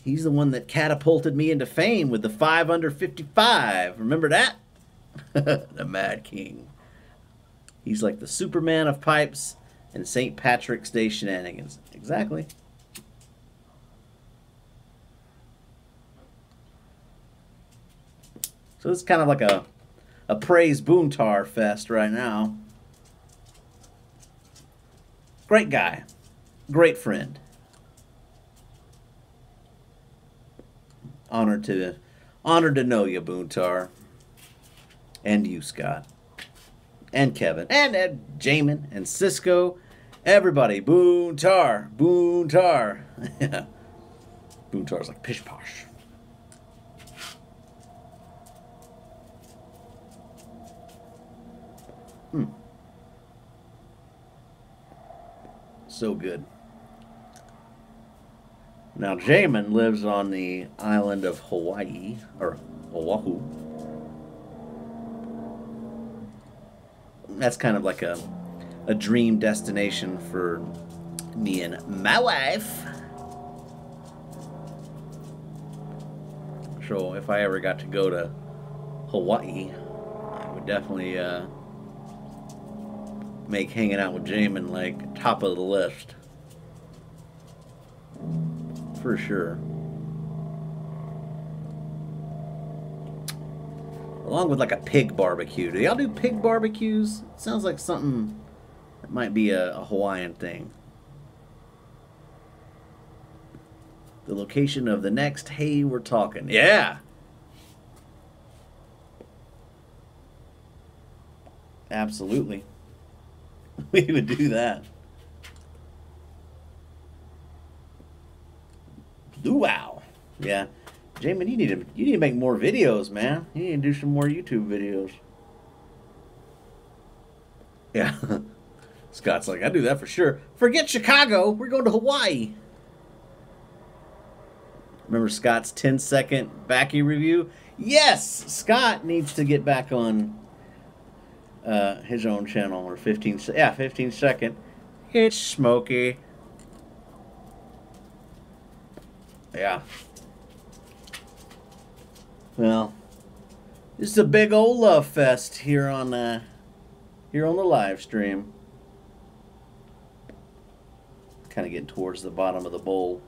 he's the one that catapulted me into fame with the 5 under 55. Remember that? The Mad King. He's like the Superman of pipes and St. Patrick's Day shenanigans. Exactly. So it's kind of like a praise Boontar fest right now. Great guy. Great friend. Honored to know you, Boontar. And you, Scott. And Kevin. And Ed, Jamin, and Cisco. Everybody. Boontar. Boontar. Boontar's like pish posh. So good. Now, Jamin lives on the island of Hawaii, or Oahu. That's kind of like a dream destination for me and my wife. So if I ever got to go to Hawaii, I would definitely make hanging out with Jamin like top of the list. For sure. Along with like a pig barbecue. Do y'all do pig barbecues? Sounds like something that might be a Hawaiian thing. The location of the next Hey We're Talking. Yeah! Absolutely. We would do that. Wow. Yeah. Jamin, you need to make more videos, man. You need to do some more YouTube videos. Yeah. Scott's like, I do that for sure. Forget Chicago. We're going to Hawaii. Remember Scott's 10-second backy review? Yes! Scott needs to get back on his own channel, or 15 second. It's smoky. Yeah. Well, this is a big old love fest here on the live stream. Kind of getting towards the bottom of the bowl.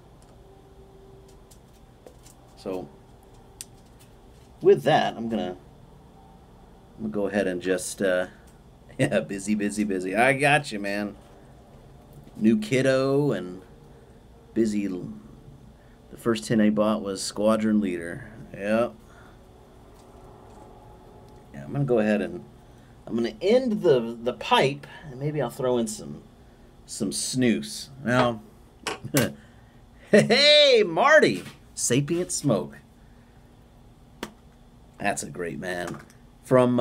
So with that, I'm gonna go ahead and just yeah, busy. I got you, man. New kiddo and busy. The first 10 I bought was Squadron Leader. Yep. Yeah, I'm gonna go ahead and I'm gonna end the pipe, and maybe I'll throw in some snooze. Now, hey, Marty, Sapient Smoke. That's a great man. From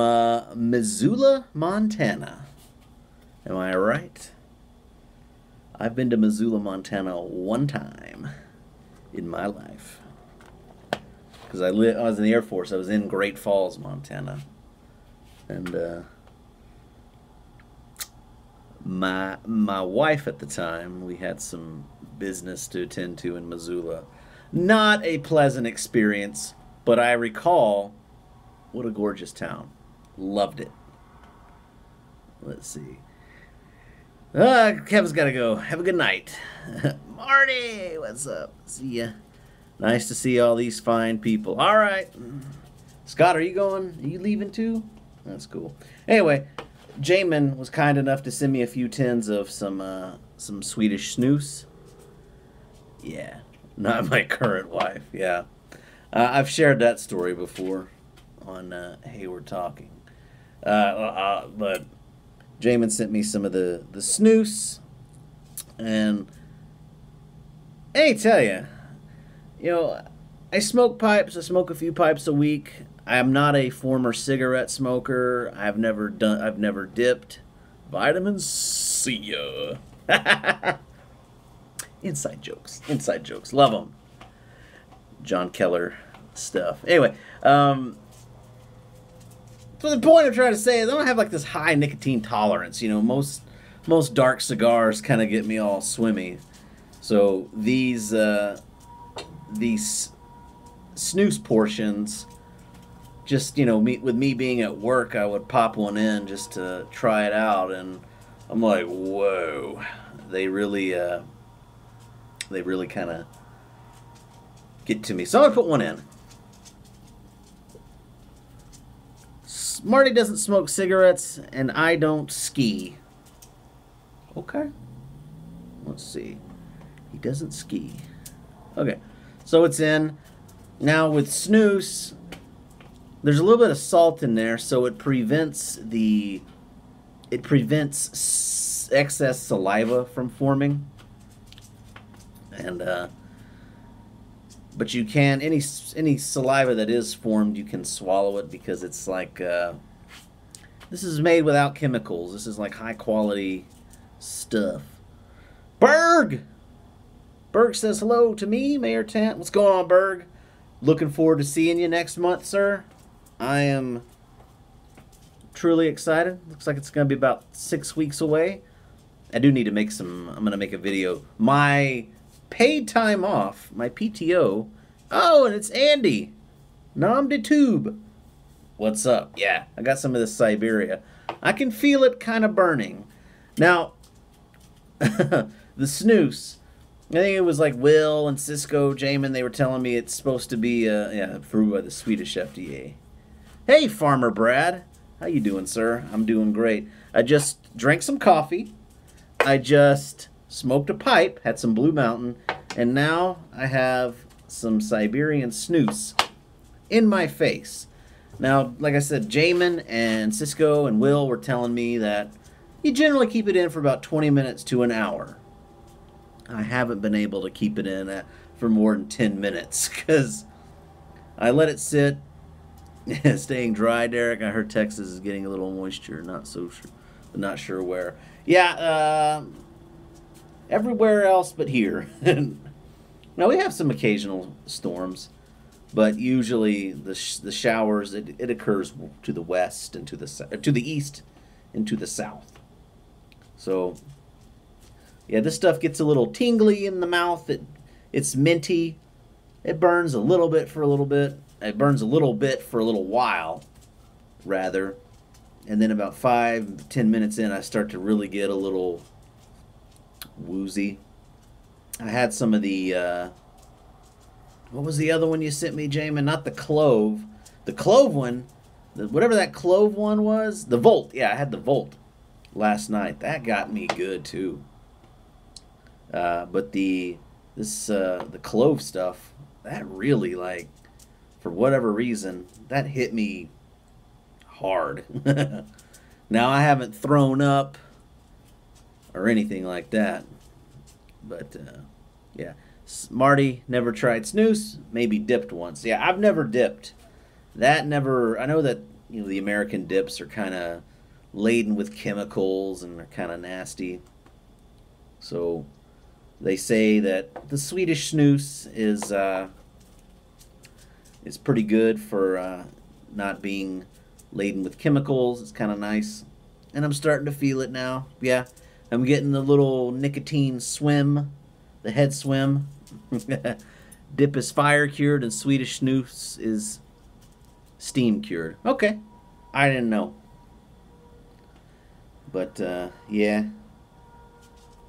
Missoula, Montana. Am I right? I've been to Missoula, Montana one time in my life. Because I was in the Air Force. I was in Great Falls, Montana. And my wife at the time, we had some business to attend to in Missoula. Not a pleasant experience, but I recall what a gorgeous town. Loved it. Let's see. Kevin's got to go. Have a good night. Marty, what's up? See ya. Nice to see all these fine people. All right. Scott, are you going? Are you leaving too? That's cool. Anyway, Jamin was kind enough to send me a few tins of some Swedish snus. Yeah, not my current wife. Yeah, I've shared that story before on Hey We're Talking. But Jamin sent me some of the snus, and hey, tell you know, I smoke pipes. I smoke a few pipes a week. I am not a former cigarette smoker. I've never dipped. Vitamin C. Inside jokes. Love them. John Keller stuff. Anyway, so the point I'm trying to say is I don't have like this high nicotine tolerance. You know, most dark cigars kind of get me all swimmy. So these snooze portions, just, you know, with me being at work, I would pop one in just to try it out, and I'm like, whoa, they really kind of get to me. So I'm gonna put one in. Marty doesn't smoke cigarettes, and I don't ski. Okay. Let's see. He doesn't ski. Okay. So it's in. Now with snus, there's a little bit of salt in there, so it prevents excess saliva from forming. And but you can, any saliva that is formed, you can swallow it, because it's like this is made without chemicals. This is like high quality stuff. Berg says hello to me, Mayor Tant. What's going on, Berg? Looking forward to seeing you next month, sir. I am truly excited. Looks like it's going to be about 6 weeks away. I do need to make I'm going to make a video. My paid time off, my PTO. Oh, and it's Andy. Nom de tube. What's up? Yeah, I got some of this Siberia. I can feel it kind of burning. Now, the snooze. I think it was like Will and Cisco, Jamin. They were telling me it's supposed to be, approved by the Swedish FDA. Hey, Farmer Brad. How you doing, sir? I'm doing great. I just drank some coffee. I just smoked a pipe, had some Blue Mountain, and now I have some Siberian snooze in my face. Now, like I said, Jamin and Cisco and Will were telling me that you generally keep it in for about 20 minutes to an hour. I haven't been able to keep it in for more than 10 minutes because I let it sit, staying dry, Derek. I heard Texas is getting a little moisture, not so sure, not sure where. Yeah, everywhere else but here. Now we have some occasional storms, but usually the showers it occurs to the west and to the east and to the south. So yeah, this stuff gets a little tingly in the mouth. It's minty. It burns a little bit for a little bit. It burns a little bit for a little while, rather. And then about 5-10 minutes in, I start to really get a little woozy. I had some of the, what was the other one you sent me, Jamin? Not the clove. The clove one, whatever that clove one was, the Volt. Yeah, I had the Volt last night. That got me good, too. But the clove stuff, that really, like, for whatever reason, that hit me hard. Now I haven't thrown up or anything like that, but yeah. Marty never tried snooze, maybe dipped once. Yeah, I've never dipped. That never. I know that the American dips are kind of laden with chemicals and they're kind of nasty. So they say that the Swedish snooze is pretty good for not being laden with chemicals. It's kind of nice. And I'm starting to feel it now. Yeah, I'm getting the little nicotine swim, the head swim. Dip is fire cured and Swedish snooze is steam cured. Okay, I didn't know. But yeah,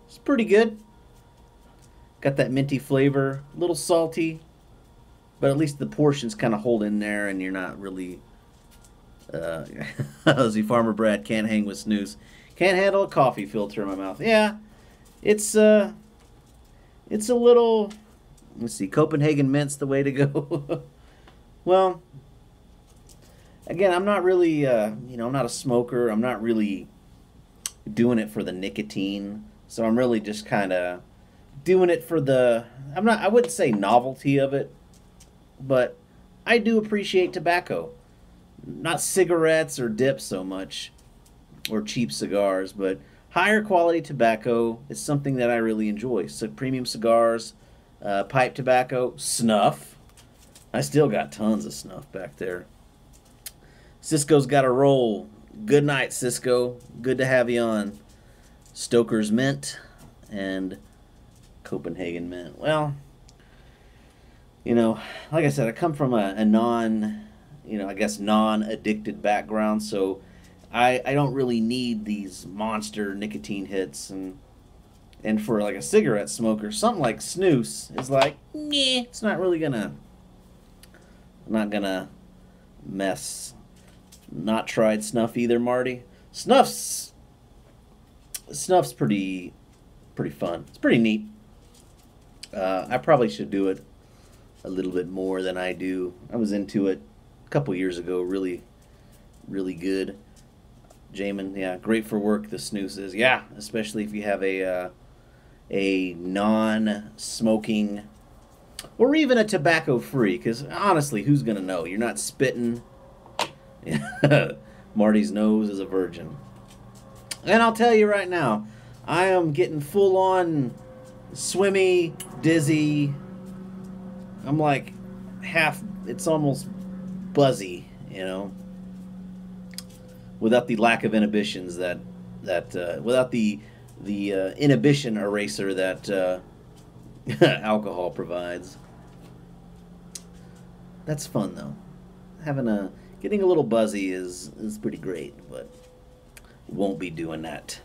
it's pretty good. Got that minty flavor, a little salty, but at least the portions kind of hold in there, and you're not really. See, Farmer Brad can't hang with snooze. Can't handle a coffee filter in my mouth. Yeah, it's a little. Let's see, Copenhagen Mint's the way to go. Well, again, I'm not really. I'm not a smoker. I'm not really doing it for the nicotine. So I'm really just kind of doing it for the. I wouldn't say novelty of it, but I do appreciate tobacco. Not cigarettes or dips so much, or cheap cigars, but higher quality tobacco is something that I really enjoy. So premium cigars, pipe tobacco, snuff. I still got tons of snuff back there. Cisco's got a roll. Good night, Cisco. Good to have you on. Stoker's Mint and Copenhagen Mint. Well, like I said, I come from a non-addicted background, so I don't really need these monster nicotine hits, and for like a cigarette smoker, something like snooze is like, it's not really not gonna mess. Not tried snuff either, Marty. Snuff's pretty fun. It's pretty neat. I probably should do it a little bit more than I do. I was into it a couple years ago. Really, really good. Jamin, yeah, great for work. The snooze is, yeah, especially if you have a non-smoking or even a tobacco-free. Because honestly, who's gonna know? You're not spitting. Marty's nose is a virgin. And I'll tell you right now, I am getting full-on swimmy, dizzy. I'm like it's almost buzzy, without the lack of inhibitions without the inhibition eraser that alcohol provides. That's fun though. getting a little buzzy is pretty great, but won't be doing that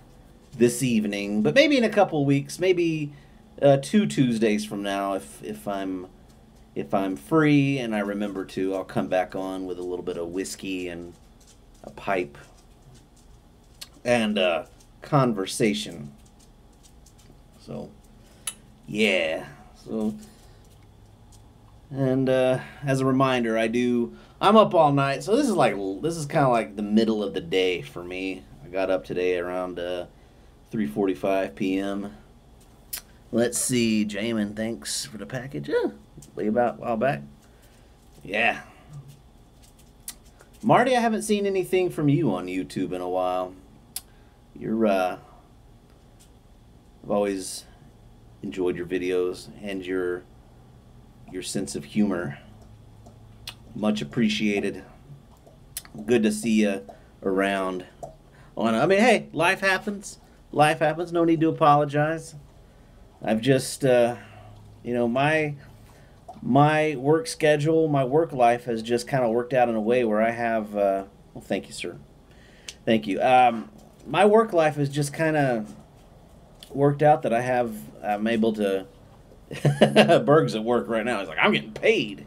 this evening. But maybe in a couple weeks, maybe 2 Tuesdays from now, if I'm free and I remember to, I'll come back on with a little bit of whiskey and a pipe and conversation. So, yeah. So, and as a reminder, I'm up all night. So this is kind of like the middle of the day for me. I got up today around 3:45 p.m. Let's see, Jamin, thanks for the package. Yeah, way about a while back. Yeah. Marty, I haven't seen anything from you on YouTube in a while. I've always enjoyed your videos and your sense of humor. Much appreciated. Good to see you around. I mean, hey, life happens. Life happens. No need to apologize. I've just, my work schedule, my work life has just kind of worked out in a way where I have, well, thank you, sir. Thank you. My work life has just kind of worked out that I'm able to, Berg's at work right now. He's like, I'm getting paid.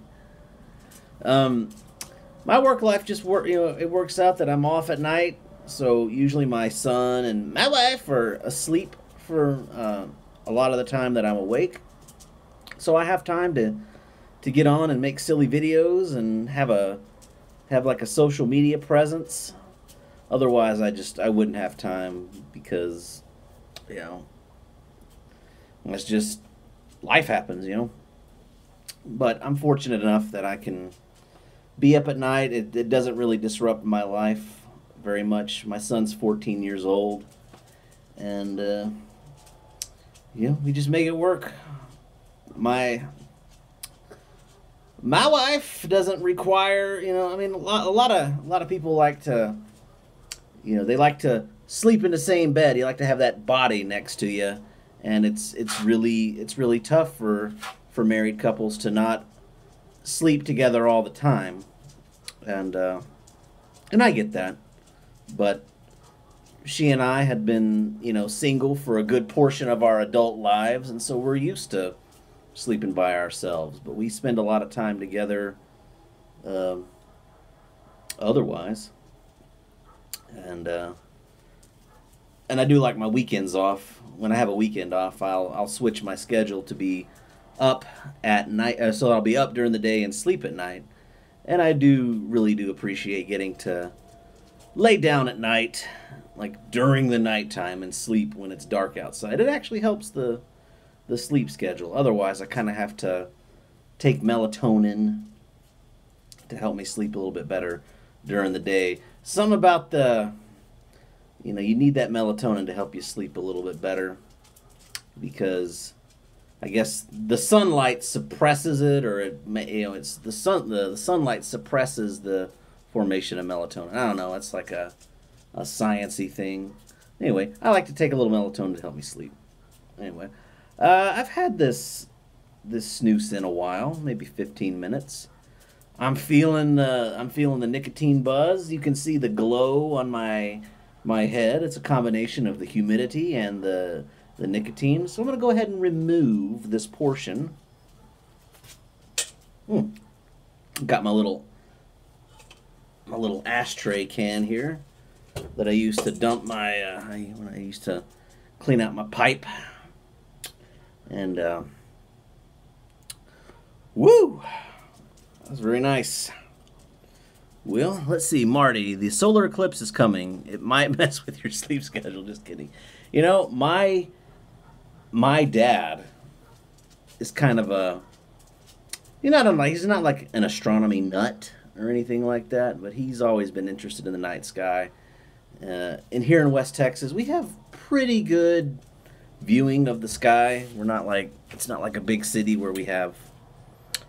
My work life it works out that I'm off at night. So usually my son and my wife are asleep for a lot of the time that I'm awake. So I have time to get on and make silly videos and have like a social media presence. Otherwise, I wouldn't have time because, it's just life happens, But I'm fortunate enough that I can be up at night. It doesn't really disrupt my life very much. My son's 14 years old, and we just make it work. My wife doesn't require, I mean, a lot of people like to, they like to sleep in the same bed. You like to have that body next to you, and it's really tough for married couples to not sleep together all the time, and I get that, but she and I had been, single for a good portion of our adult lives, and so we're used to sleeping by ourselves. But we spend a lot of time together otherwise, and I do like my weekends off. When I have a weekend off, I'll switch my schedule to be up at night, so I'll be up during the day and sleep at night. And I really do appreciate getting to lay down at night, like during the nighttime, and sleep when it's dark outside. It actually helps the sleep schedule. Otherwise, I kind of have to take melatonin to help me sleep a little bit better during the day. Something about you need that melatonin to help you sleep a little bit better, because I guess the sunlight suppresses it, or it's the sunlight suppresses the formation of melatonin. I don't know. It's like a science-y thing. Anyway, I like to take a little melatonin to help me sleep. Anyway, I've had this snooze in a while, maybe 15 minutes. I'm feeling the nicotine buzz. You can see the glow on my head. It's a combination of the humidity and the nicotine. So I'm going to go ahead and remove this portion. Got my little ashtray can here that I used to dump when I used to clean out my pipe. And woo! That was very nice. Well, let's see, Marty. The solar eclipse is coming. It might mess with your sleep schedule. Just kidding. My dad is kind of he's not like an astronomy nut or anything like that, but he's always been interested in the night sky. And here in West Texas, we have pretty good viewing of the sky. It's not like a big city where we have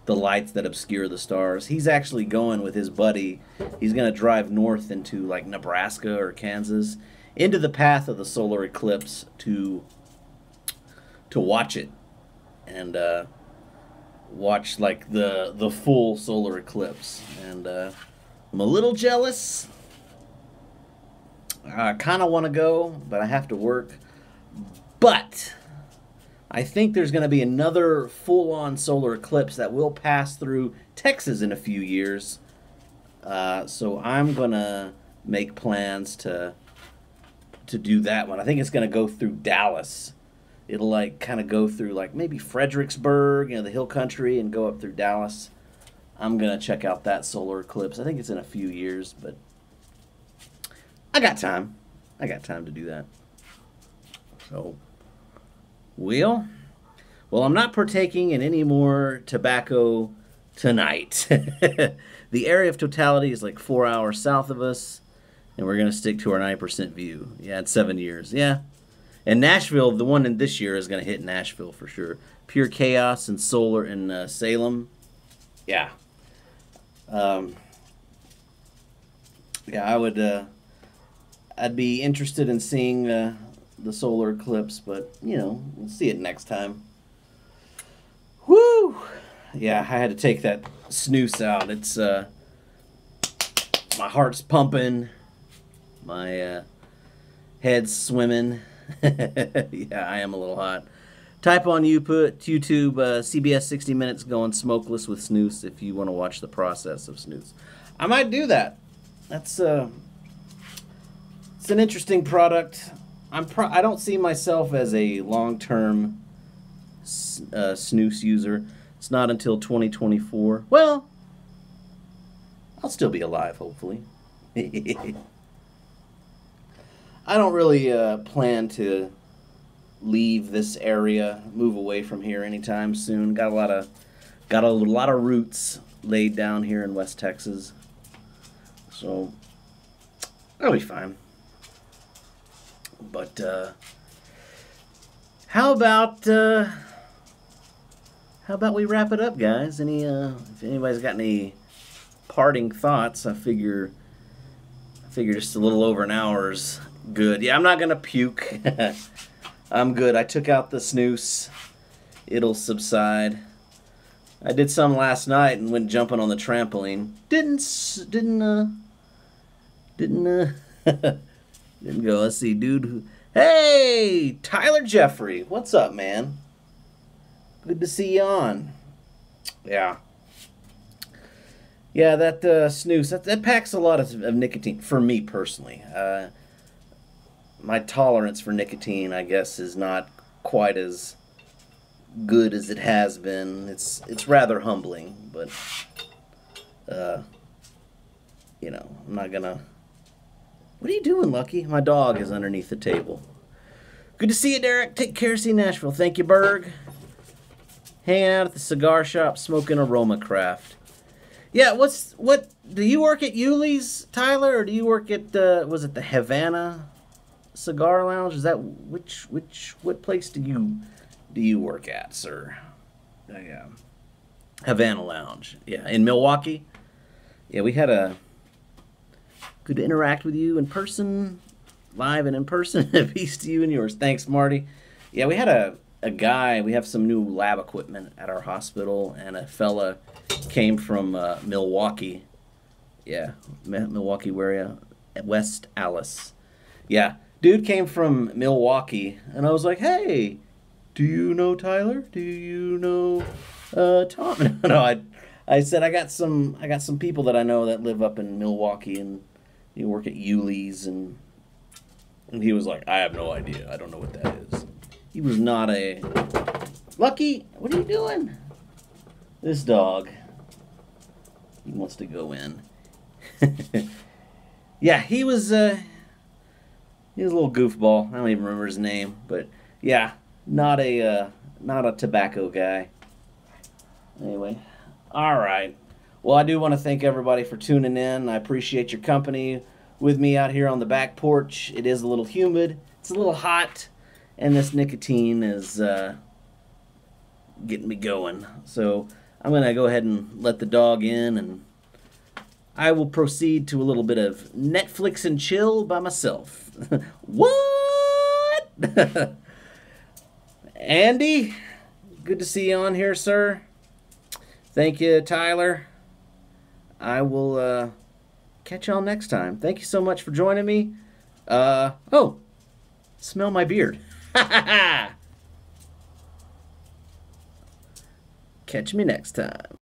the lights that obscure the stars. He's actually going with his buddy. He's going to drive north into like Nebraska or Kansas, into the path of the solar eclipse to watch it, and watch like the full solar eclipse. And I'm a little jealous. I kind of want to go, but I have to work. But I think there's going to be another full-on solar eclipse that will pass through Texas in a few years. So I'm going to make plans to do that one. I think it's going to go through Dallas. It'll like kind of go through like maybe Fredericksburg, the hill country, and go up through Dallas. I'm going to check out that solar eclipse. I think it's in a few years, but I got time. I got time to do that. So, well, I'm not partaking in any more tobacco tonight. The area of totality is like 4 hours south of us, and we're going to stick to our 9% view. Yeah, it's 7 years. Yeah. And Nashville, the one in this year is going to hit Nashville for sure. Pure chaos and solar in Salem. Yeah. Yeah, I would. I'd be interested in seeing the solar eclipse, but we'll see it next time. Woo! Yeah, I had to take that snooze out. It's my heart's pumping, my head's swimming. Yeah, I am a little hot. Type on YouTube CBS 60 Minutes going smokeless with snooze if you want to watch the process of snooze. I might do that. That's it's an interesting product. I don't see myself as a long-term snooze user. It's not until 2024. Well, I'll still be alive, hopefully. I don't really plan to leave this area, move away from here anytime soon. Got a lot of roots laid down here in West Texas, so I'll be fine. But how about we wrap it up, guys? If anybody's got any parting thoughts, I figure just a little over an hour's good. Yeah, I'm not gonna puke. I'm good. I took out the snooze. It'll subside. I did some last night and went jumping on the trampoline. Didn't go. Let's see, dude. Hey, Tyler Jeffrey. What's up, man? Good to see you on. Yeah. Yeah, that snooze, that packs a lot of nicotine, for me personally. My tolerance for nicotine, I guess, is not quite as good as it has been. It's rather humbling, but, I'm not gonna... What are you doing, Lucky? My dog is underneath the table. Good to see you, Derek. Take care. See you, Nashville. Thank you, Berg. Hanging out at the cigar shop, smoking Aroma Craft. Yeah, what do you work at Yuli's, Tyler, or do you work at was it the Havana Cigar Lounge? Is that what place do you work at, sir? Yeah. Havana Lounge. Yeah, in Milwaukee. Yeah, we had good to interact with you in person, live and in person. Peace to you and yours. Thanks, Marty. Yeah, we had a guy, we have some new lab equipment at our hospital, and a fella came from Milwaukee. Yeah, Milwaukee area, West Allis. Yeah, dude came from Milwaukee, and I was like, hey, do you know Tyler? Do you know Tom? No, I said I got some people that I know that live up in Milwaukee, and you work at Yuli's, and he was like, I have no idea. I don't know what that is. He was not a... Lucky, what are you doing? This dog. He wants to go in. Yeah, he was a little goofball. I don't even remember his name, but yeah, not a tobacco guy. Anyway, all right. Well, I do want to thank everybody for tuning in. I appreciate your company with me out here on the back porch. It is a little humid. It's a little hot, and this nicotine is getting me going. So I'm going to go ahead and let the dog in, and I will proceed to a little bit of Netflix and chill by myself. What? Andy, good to see you on here, sir. Thank you, Tyler. I will catch y'all next time. Thank you so much for joining me. Oh, smell my beard. Catch me next time.